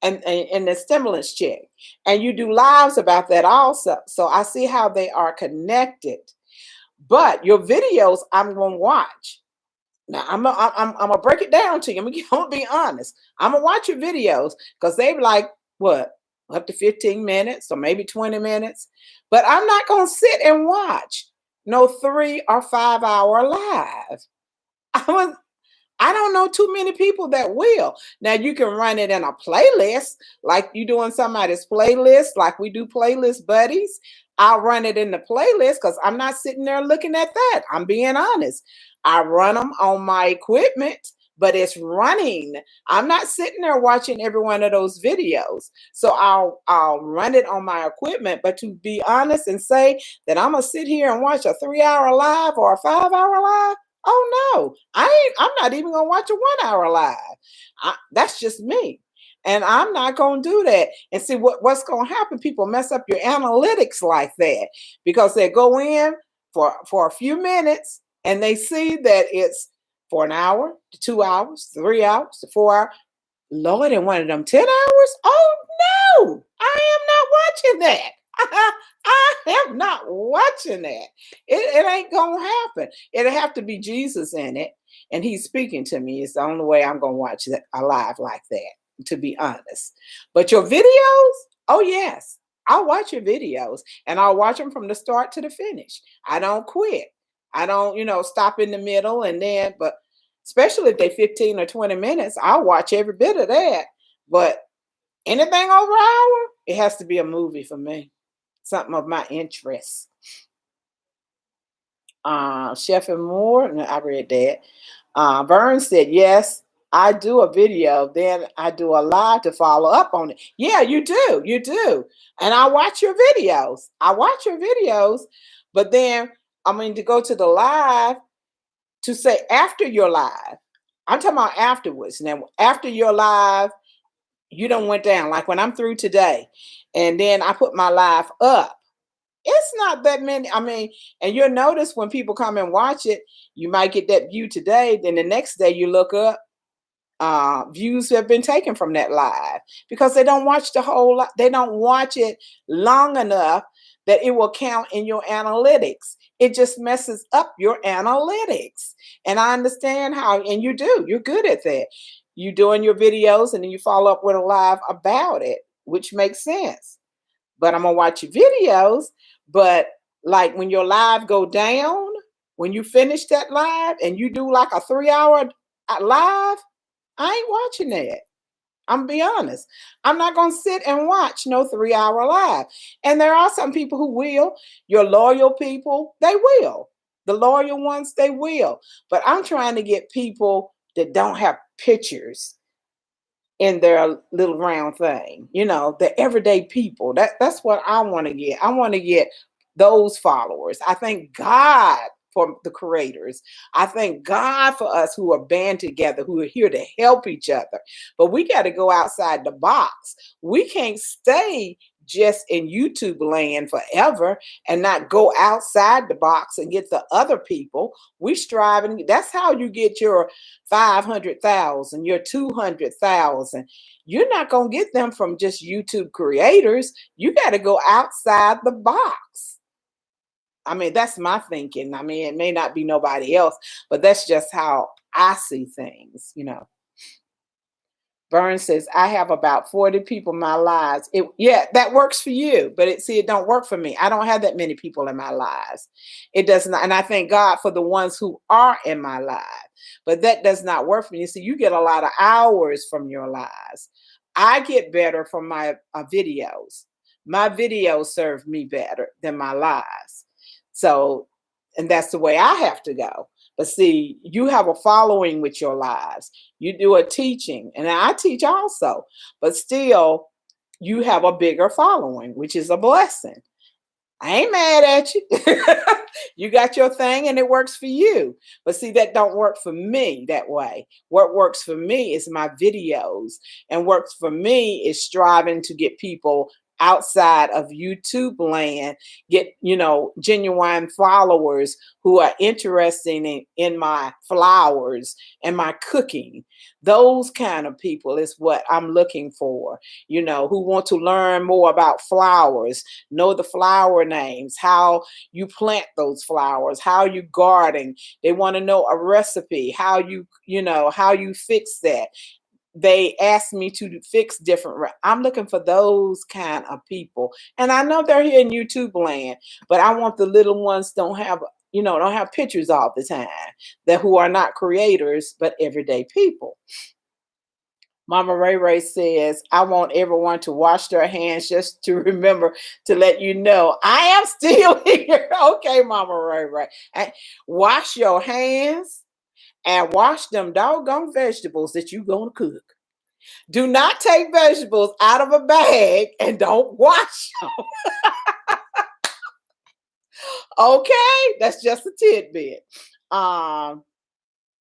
and the stimulus check. And you do lives about that also. So I see how they are connected. But your videos, I'm going to watch. Now, I'm going to break it down to you. I'm going to be honest. I'm going to watch your videos, because they be like, what, up to 15 minutes or maybe 20 minutes. But I'm not going to sit and watch. no 3 or 5 hour live. I don't know too many people that will. Now you can run it in a playlist, like you doing somebody's playlist, like we do playlist buddies. I'll run it in the playlist because I'm not sitting there looking at that. I'm being honest. I run them on my equipment, but it's running. I'm not sitting there watching every one of those videos. So I'll run it on my equipment. But to be honest and say that I'm gonna sit here and watch a 3-hour live or a 5-hour live. Oh no, I'm not even gonna watch a 1-hour live. That's just me. And I'm not gonna do that. And see what's gonna happen, people mess up your analytics like that because they go in for a few minutes and they see that it's for an hour to 2 hours, 3 hours to 4 hours. Lord, in one of them 10 hours? Oh no, I am not watching that. I am not watching that. It ain't gonna happen. It'll have to be Jesus in it, and he's speaking to me. It's the only way I'm gonna watch that a live like that, to be honest. But your videos, oh yes, I'll watch your videos, and I'll watch them from the start to the finish. I don't quit. I don't, stop in the middle and then, but especially if they 15 or 20 minutes, I'll watch every bit of that. But anything over an hour, it has to be a movie for me. Something of my interest. Chef and Moore, I read that. Vern said, yes, I do a video, then I do a live to follow up on it. Yeah, you do. And I watch your videos. But then, to go to the live to say after your live, I'm talking about afterwards. Now, after your live, you done went down. Like when I'm through today, and then I put my live up. It's not that many. And you'll notice when people come and watch it, you might get that view today. Then the next day you look up, views have been taken from that live because they don't watch the whole. They don't watch it long enough that it will count in your analytics. It just messes up your analytics. And I understand how, and you do. You're good at that. You doing your videos and then you follow up with a live about it, which makes sense. But I'm gonna watch your videos. But like when your live go down, when you finish that live and you do like a 3-hour live, I ain't watching that. I'm gonna be honest. I'm not gonna sit and watch no 3-hour live. And there are some people who will. Your loyal people, they will. The loyal ones, they will. But I'm trying to get people that don't have pictures in their little round thing, the everyday people. That's what I want to get. I want to get those followers. I thank God for the creators. I thank God for us who are band together, who are here to help each other. But we got to go outside the box. We can't stay just in YouTube land forever and not go outside the box and get the other people. We striving. That's how you get your 500,000, your 200,000. You're not going to get them from just YouTube creators. You got to go outside the box. That's my thinking. It may not be nobody else, but that's just how I see things, Burns says, I have about 40 people in my lives. Yeah, that works for you, but it don't work for me. I don't have that many people in my lives. It does not. And I thank God for the ones who are in my life, but that does not work for me. See, you get a lot of hours from your lives. I get better from my videos. My videos serve me better than my lives. So, and that's the way I have to go. But see, you have a following with your lives. You do a teaching, and I teach also, but still, you have a bigger following, which is a blessing. I ain't mad at you. You got your thing and it works for you. But see, that don't work for me that way. What works for me is my videos, and works for me is striving to get people outside of YouTube land, get, genuine followers who are interested in my flowers and my cooking. Those kind of people is what I'm looking for, who want to learn more about flowers, know the flower names, how you plant those flowers, how you garden. They want to know a recipe, how you fix that. They asked me to fix different. I'm looking for those kind of people. And I know they're here in YouTube land, but I want the little ones don't have don't have pictures all the time, that who are not creators, but everyday people. Mama Ray Ray says, I want everyone to wash their hands just to remember to let you know I am still here. Okay, Mama Ray Ray. Wash your hands and wash them doggone vegetables that you gonna cook. Do not take vegetables out of a bag and don't wash them. Okay, that's just a tidbit.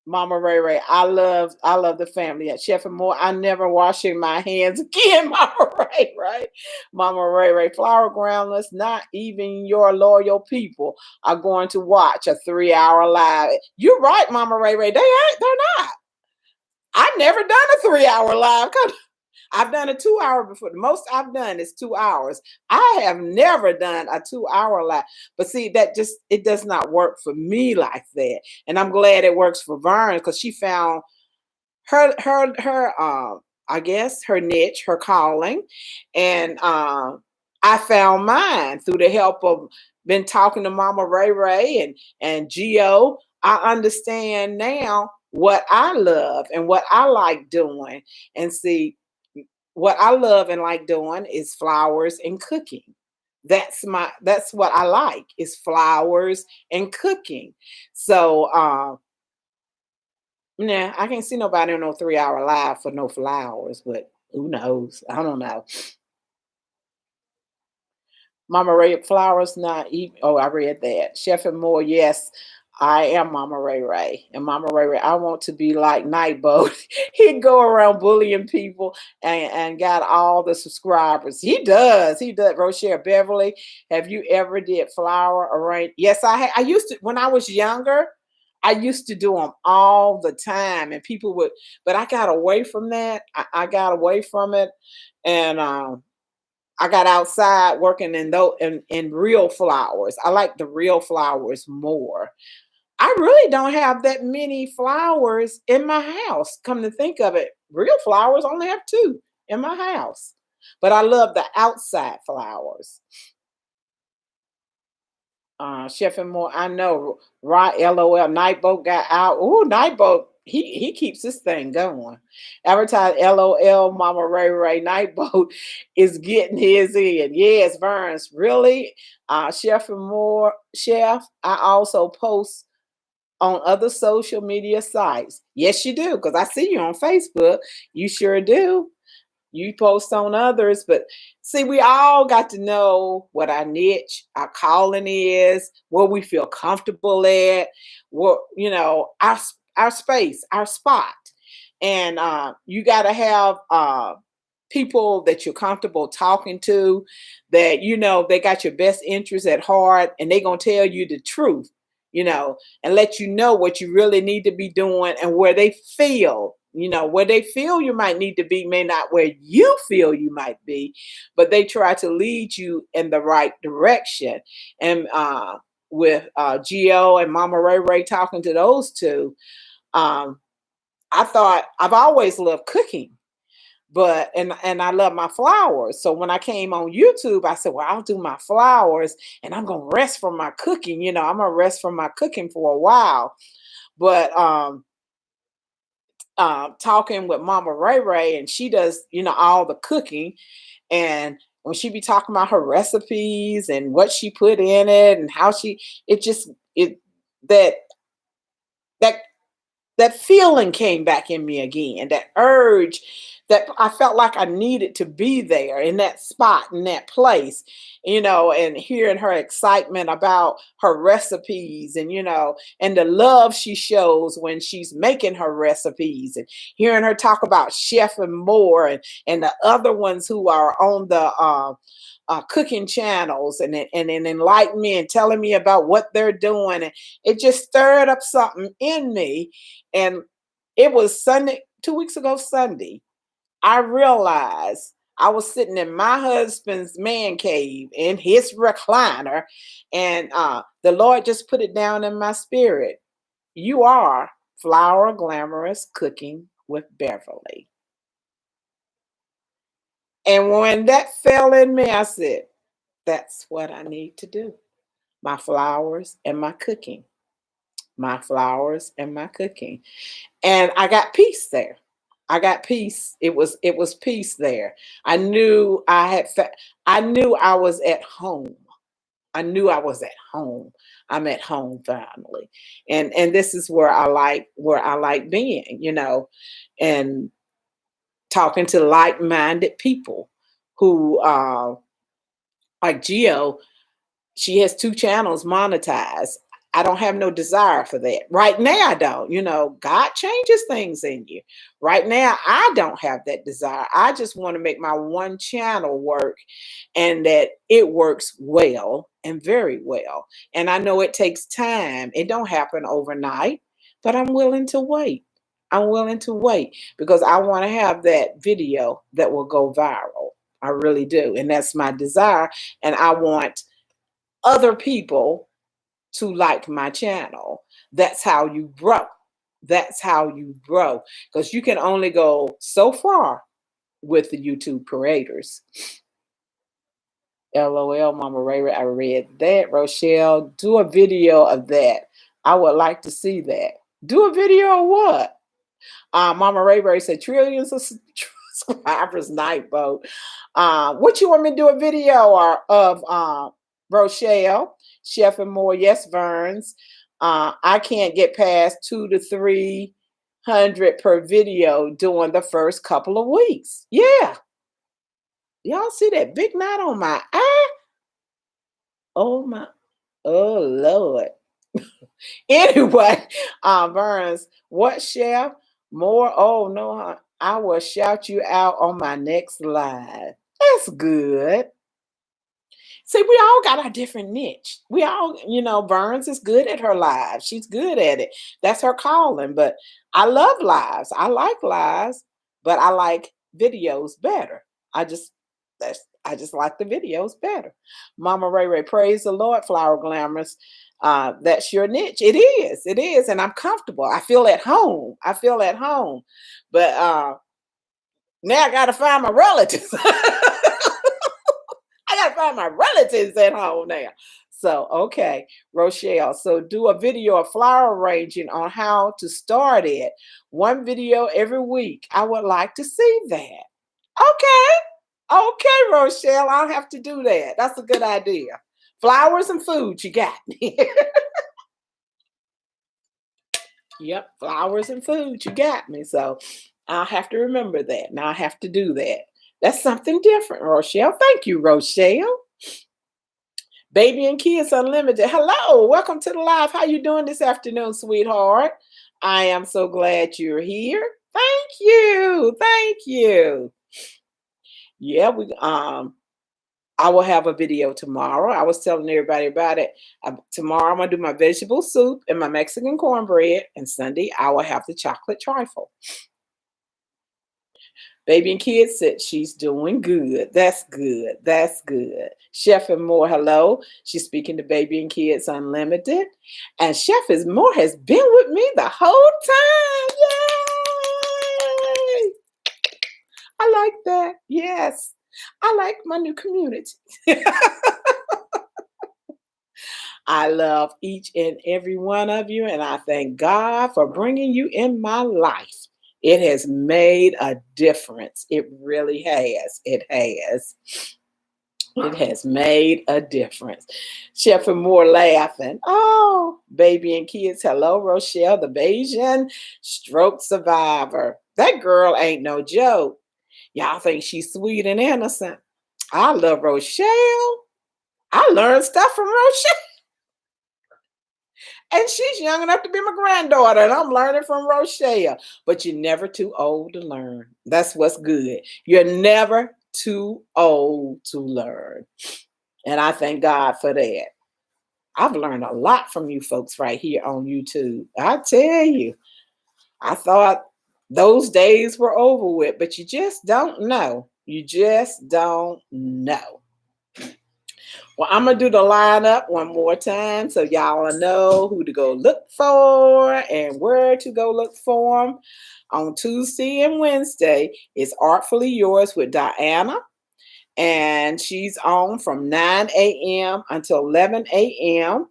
Mama Ray Ray, I love the family at Chef and More. I never washing my hands again, Mama Ray Ray. Mama Ray Ray, flower groundless, not even your loyal people are going to watch a 3-hour live. You're right, Mama Ray Ray. They're not. I've never done a 3-hour live. I've done a 2-hour before. The most I've done is 2 hours. I have never done a 2-hour live. But see, it does not work for me like that. And I'm glad it works for Vern, because she found her I guess her niche, her calling. And I found mine through the help of been talking to Mama Ray Ray and Gio. I understand now what I love and what I like doing. And see, what I love and like doing is flowers and cooking. That's what I like, is flowers and cooking. So nah, I can't see nobody on no 3-hour live for no flowers, but who knows? I don't know. Mama Ray, flowers not even. Oh, I read that. Chef and More, yes, I am Mama Ray Ray. And Mama Ray Ray, I want to be like Nightboat. He'd go around bullying people and got all the subscribers. He does. He does. Rochelle Beverly, have you ever did flower arrange? Yes, I used to, when I was younger. I used to do them all the time, and people would, but I got away from that. I got away from it, and I got outside working in real flowers. I like the real flowers more. I really don't have that many flowers in my house. Come to think of it, real flowers, I only have 2 in my house. But I love the outside flowers. Chef and More, I know. Right, LOL. Nightboat got out. Ooh, Nightboat. He keeps this thing going. Advertise LOL. Mama Ray Ray. Nightboat is getting his in. Yes, Burns. Really? Chef and More. Chef. I also post on other social media sites. Yes, you do, because I see you on Facebook. You sure do. You post on others, but see, we all got to know what our niche, our calling is, where we feel comfortable at, what, our space, our spot. And you got to have people that you're comfortable talking to, that they got your best interests at heart, and they're going to tell you the truth, and let you know what you really need to be doing, and where they feel you might need to be, may not where you feel you might be, but they try to lead you in the right direction. And with Gio and Mama Ray Ray, talking to those two, I thought, I've always loved cooking, but and I love my flowers. So when I came on YouTube, I said, well, I'll do my flowers and I'm gonna rest from my cooking. I'm gonna rest from my cooking for a while. But talking with Mama Ray Ray, and she does, all the cooking. And when she be talking about her recipes and what she put in it and how that that that feeling came back in me again, that urge that I felt like I needed to be there in that spot, in that place, and hearing her excitement about her recipes, and the love she shows when she's making her recipes, and hearing her talk about Chef and More, and the other ones who are on the cooking channels, and enlighten me and telling me about what they're doing. And it just stirred up something in me. And it was Sunday, 2 weeks ago Sunday, I realized I was sitting in my husband's man cave in his recliner, and the Lord just put it down in my spirit. You are Flower Glamorous Cooking with Beverly. And when that fell in me, I said, that's what I need to do. my flowers and my cooking. My flowers and my cooking. And I got peace there. I got peace. It was peace there. I knew I knew I was at home. I knew I was at home. I'm at home finally. And this is where I like being, and talking to like-minded people who like Geo, she has 2 channels monetized. I don't have no desire for that. Right now, I don't. God changes things in you. Right now, I don't have that desire. I just want to make my 1 channel work and that it works well and very well. And I know it takes time. It don't happen overnight, but I'm willing to wait. I'm willing to wait because I want to have that video that will go viral. I really do. And that's my desire. And I want other people to like my channel. That's how you grow. That's how you grow. Because you can only go so far with the YouTube creators. LOL, Mama Ray Ray, I read that. Rochelle, do a video of that. I would like to see that. Do a video of what? Mama Ray Ray said trillions of subscribers, night boat. What you want me to do a video of Rochelle? Chef and more, yes, Verns. I can't get past 200 to 300 per video during the first couple of weeks. Yeah. Y'all see that big knot on my eye? Oh Lord. Anyway, Verns, what chef? More? Oh no, I will shout you out on my next live. That's good. See, we all got our different niche. We all, Burns is good at her lives. She's good at it. That's her calling. But I love lives. I like lives, but I like videos better. I just like the videos better. Mama Ray Ray, praise the Lord, Flower Glamorous. That's your niche. It is. And I'm comfortable. I feel at home. But now I gotta find my relatives. I gotta find my relatives at home now. So, okay, Rochelle. So do a video of flower arranging on how to start it. 1 video every week. I would like to see that. Okay, Rochelle. I'll have to do that. That's a good idea. Flowers and food, you got me. Yep, flowers and food, you got me. So I'll have to remember that. Now I have to do that. That's something different, Rochelle. Thank you, Rochelle. Baby and Kids Unlimited. Hello, welcome to the live. How you doing this afternoon, sweetheart? I am so glad you're here. Thank you. Yeah, I will have a video tomorrow. I was telling everybody about it. Tomorrow I'm gonna do my vegetable soup and my Mexican cornbread, and Sunday I will have the chocolate trifle. Baby and Kids said she's doing good. That's good. Chef and More, hello. She's speaking to Baby and Kids Unlimited. And Chef is More has been with me the whole time. Yay! I like that. Yes. I like my new community. I love each and every one of you, and I thank God for bringing you in my life. It has made a difference. It really has. It has made a difference. Chef and More laughing. Oh, Baby and Kids. Hello, Rochelle, the Bayesian stroke survivor. That girl ain't no joke. Y'all think she's sweet and innocent. I love Rochelle. I learned stuff from Rochelle. And she's young enough to be my granddaughter, and I'm learning from Rochelle. But you're never too old to learn. That's what's good. You're never too old to learn. And I thank God for that. I've learned a lot from you folks right here on YouTube. I tell you, I thought those days were over with, but you just don't know. You just don't know. Well, I'm going to do the lineup one more time so y'all know who to go look for and where to go look for them. On Tuesday and Wednesday, it's Artfully Yours with Diana. and she's on from 9 a.m. until 11 a.m.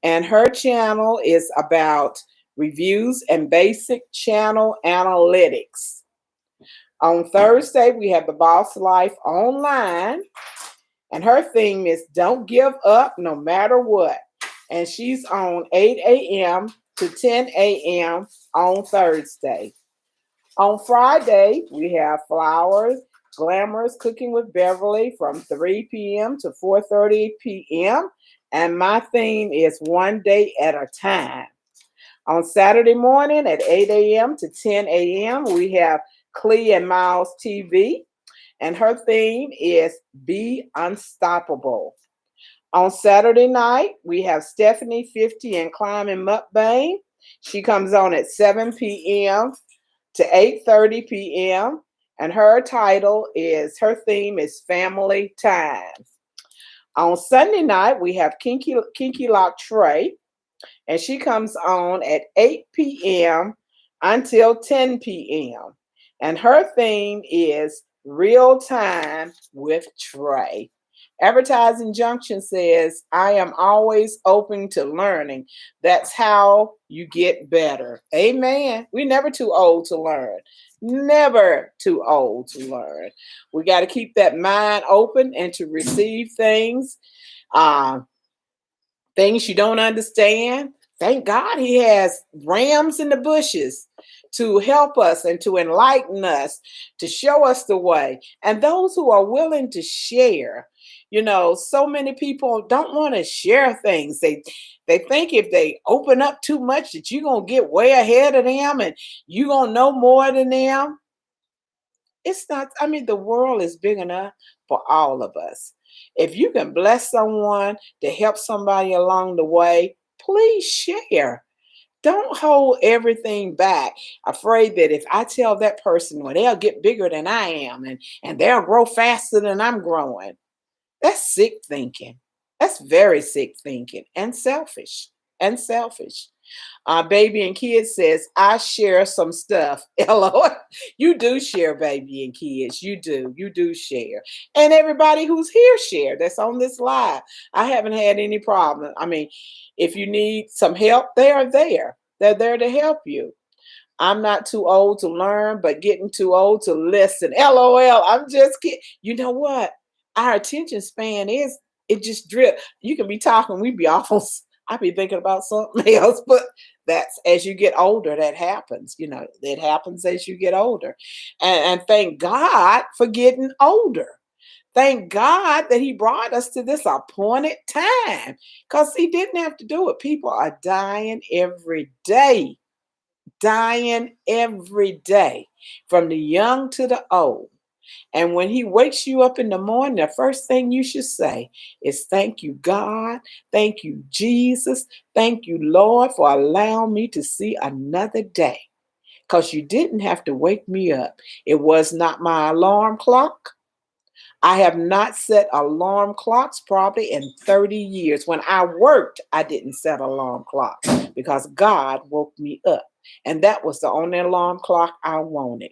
And her channel is about reviews and basic channel analytics. On Thursday, we have the Boss Life Online, and her theme is Don't Give Up No Matter What. And she's on 8 a.m. to 10 a.m. on Thursday. On Friday, we have Flowers, Glamorous Cooking with Beverly from 3 p.m. to 4:30 p.m. And my theme is One Day at a Time. On Saturday morning at 8 a.m. to 10 a.m., we have Cli Mil TV, and her theme is Be Unstoppable. On Saturday night, we have Stephanie 50 and Climbing Mukbang. She comes on at 7 p.m. to 8:30 p.m. And her theme is Family Time. On Sunday night, we have Kinkylocx, and she comes on at 8 p.m. until 10 p.m. And her theme is Real Time with Trey. Advertising Junction says, I am always open to learning. That's how you get better. Amen. We're never too old to learn. Never too old to learn. We got to keep that mind open and to receive things you don't understand. Thank God he has rams in the bushes to help us and to enlighten us, to show us the way. And those who are willing to share, so many people don't want to share things. They think if they open up too much that you're going to get way ahead of them and you're going to know more than them. It's not, the world is big enough for all of us. If you can bless someone to help somebody along the way, please share. Don't hold everything back, afraid that if I tell that person, well, they'll get bigger than I am and they'll grow faster than I'm growing. That's sick thinking. That's very sick thinking and selfish. Baby and Kids says, I share some stuff. Hello. You do share, Baby and Kids. You do share. And everybody who's here share that's on this live. I haven't had any problem. If you need some help, they are there. They're there to help you. I'm not too old to learn, but getting too old to listen. LOL. I'm just kidding. You know what? Our attention span it just drip. You can be talking, we be awful. I be thinking about something else, but that's as you get older, that happens. It happens as you get older. And thank God for getting older. Thank God that he brought us to this appointed time, because he didn't have to do it. People are dying every day, from the young to the old. And when he wakes you up in the morning, the first thing you should say is, thank you, God. Thank you, Jesus. Thank you, Lord, for allowing me to see another day. Because you didn't have to wake me up. It was not my alarm clock. I have not set alarm clocks probably in 30 years. When I worked, I didn't set alarm clocks because God woke me up. And that was the only alarm clock I wanted.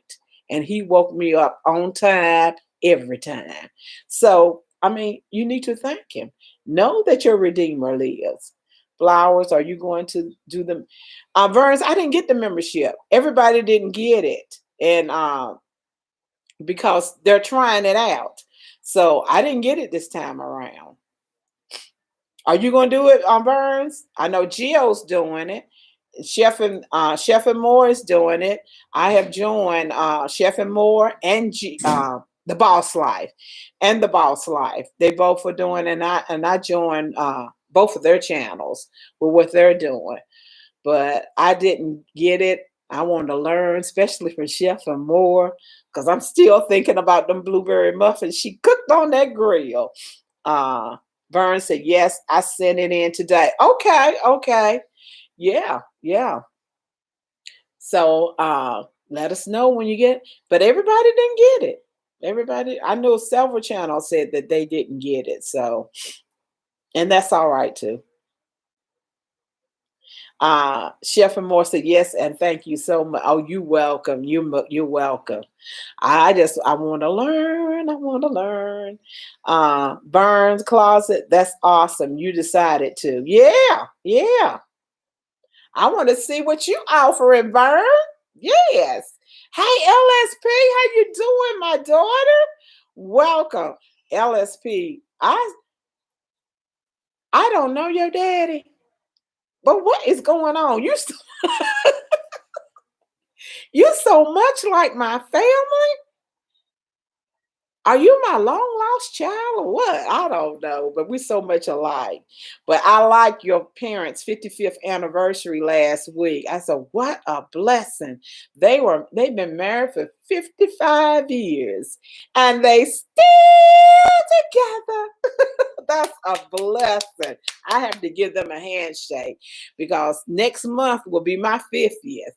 And he woke me up on time every time. So, you need to thank him. Know that your Redeemer lives. Flowers, are you going to do them? Verns, I didn't get the membership. Everybody didn't get it. And because they're trying it out. So I didn't get it this time around. Are you going to do it, Verns? I know Gio's doing it. Chef and More is doing it. I have joined Chef and More and the Boss Life and the Boss Life. They both are doing, and I joined both of their channels with what they're doing. But I didn't get it. I wanted to learn, especially from Chef and More, because I'm still thinking about them blueberry muffins she cooked on that grill. Vern said, yes, I sent it in today. Okay. Yeah. So let us know when you get it. But everybody didn't get it. Everybody, I know several channels said that they didn't get it. So, and that's all right too. Chef and More said yes, and thank you so much. Oh, you're welcome. You're welcome. I want to learn. I want to learn. Burns Closet, that's awesome. You decided to. Yeah, yeah. I want to see what you offering, Burn. Yes. Hey, LSP, how you doing, my daughter? Welcome, LSP. I don't know your daddy, but what is going on? You're so much like my family. Are you my long lost child or what? I don't know, but we're so much alike. But I like your parents' 55th anniversary last week. I said, what a blessing. They've been married for 55 years and they still together. That's a blessing. I have to give them a handshake because next month will be my 50th.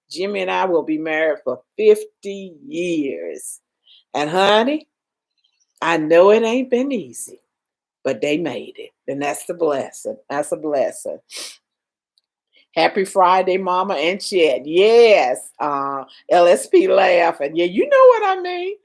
Jimmy and I will be married for 50 years. And honey, I know it ain't been easy, but they made it. And that's the blessing. That's a blessing. Happy Friday, Mama and Chet. Yes. LSP laughing. Yeah, you know what I mean.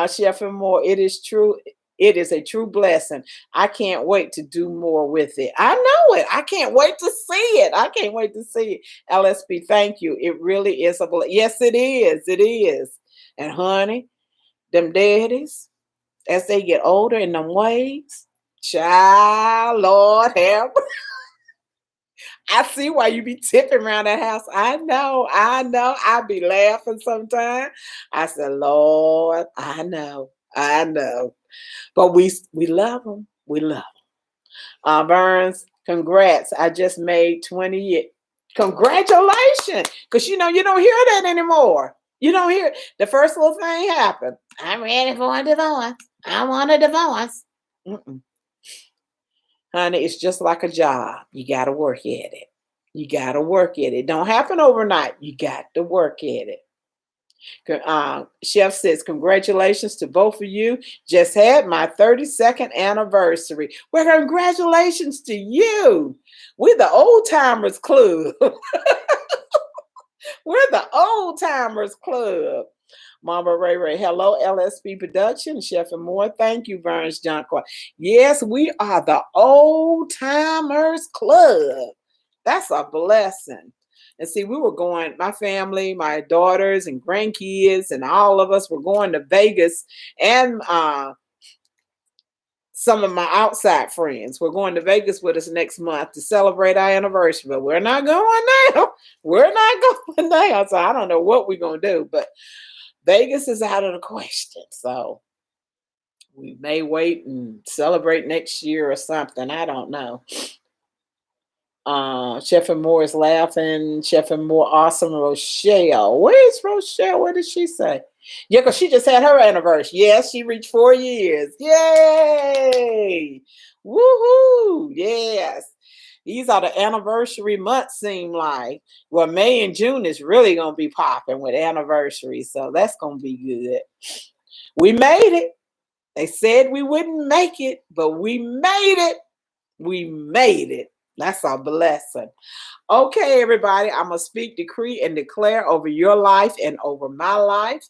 Chef and More, it is true. It is a true blessing. I can't wait to do more with it. I know it. I can't wait to see it. I can't wait to see it. LSP, thank you. It really is a blessing. Yes, it is. It is. And honey, them daddies, as they get older in them ways, child, Lord help. I see why you be tipping around that house. I know. I be laughing sometimes. I said, Lord, I know. But we love them. We love them. Burns, congrats. I just made 20 years. Congratulations. Because you don't hear that anymore. You don't hear it. The first little thing happened. I'm ready for a divorce. I want a divorce. Mm-mm. Honey, it's just like a job. You got to work at it. You got to work at it. It don't happen overnight. You got to work at it. Chef says, congratulations to both of you. Just had my 32nd anniversary. Well, congratulations to you. We're the old timers club. We're the old timers club. Mama Ray Ray, hello, LSP Production, Chef and More. Thank you, Burns Junkway. Yes, we are the Old Timers Club. That's a blessing. And see, we were going, my family, my daughters and grandkids, and all of us were going to Vegas, and some of my outside friends were going to Vegas with us next month to celebrate our anniversary, but we're not going now. We're not going now. So I don't know what we're going to do, but Vegas is out of the question. So we may wait and celebrate next year or something. I don't know. Chef and More is laughing. Chef and More, awesome. Rochelle. Where's Rochelle? What did she say? Yeah, because she just had her anniversary. Yes, she reached 4 years. Yay! Woohoo! Yes. These are the anniversary months, seem like. Well, May and June is really going to be popping with anniversaries, so that's going to be good. We made it. They said we wouldn't make it, but we made it. We made it. That's a blessing. Okay, everybody, I'm going to speak, decree, and declare over your life and over my life.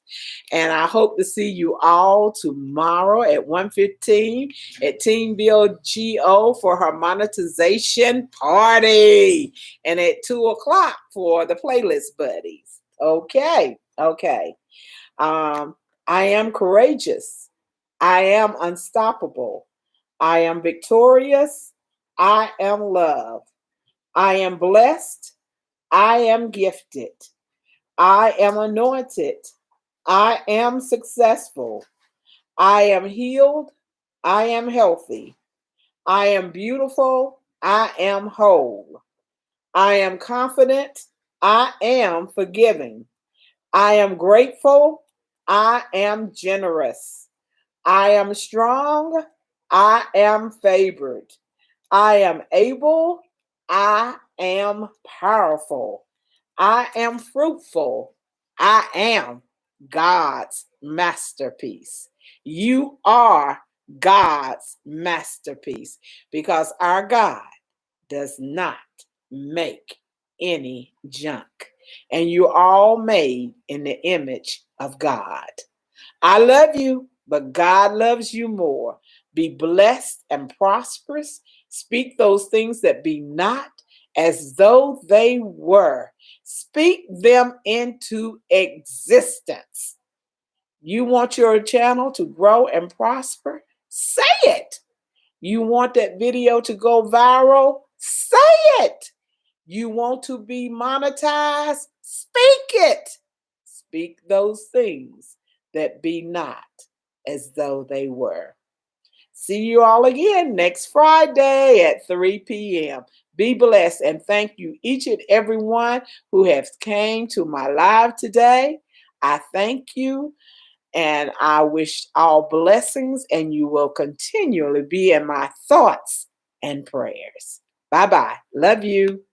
And I hope to see you all tomorrow at 1:15 at Team Bill GO for her monetization party. And at 2 o'clock for the playlist buddies. Okay. I am courageous. I am unstoppable. I am victorious. I am loved. I am blessed. I am gifted. I am anointed. I am successful. I am healed. I am healthy. I am beautiful. I am whole. I am confident. I am forgiving. I am grateful. I am generous. I am strong. I am favored. I am able. I am powerful. I am fruitful. I am God's masterpiece. You are God's masterpiece because our God does not make any junk. And you're all made in the image of God. I love you, but God loves you more. Be blessed and prosperous. Speak those things that be not as though they were. Speak them into existence. You want your channel to grow and prosper? Say it. You want that video to go viral? Say it. You want to be monetized? Speak it. Speak those things that be not as though they were. See you all again next Friday at 3 p.m. Be blessed, and thank you each and every one who has came to my live today. I thank you, and I wish all blessings, and you will continually be in my thoughts and prayers. Bye-bye. Love you.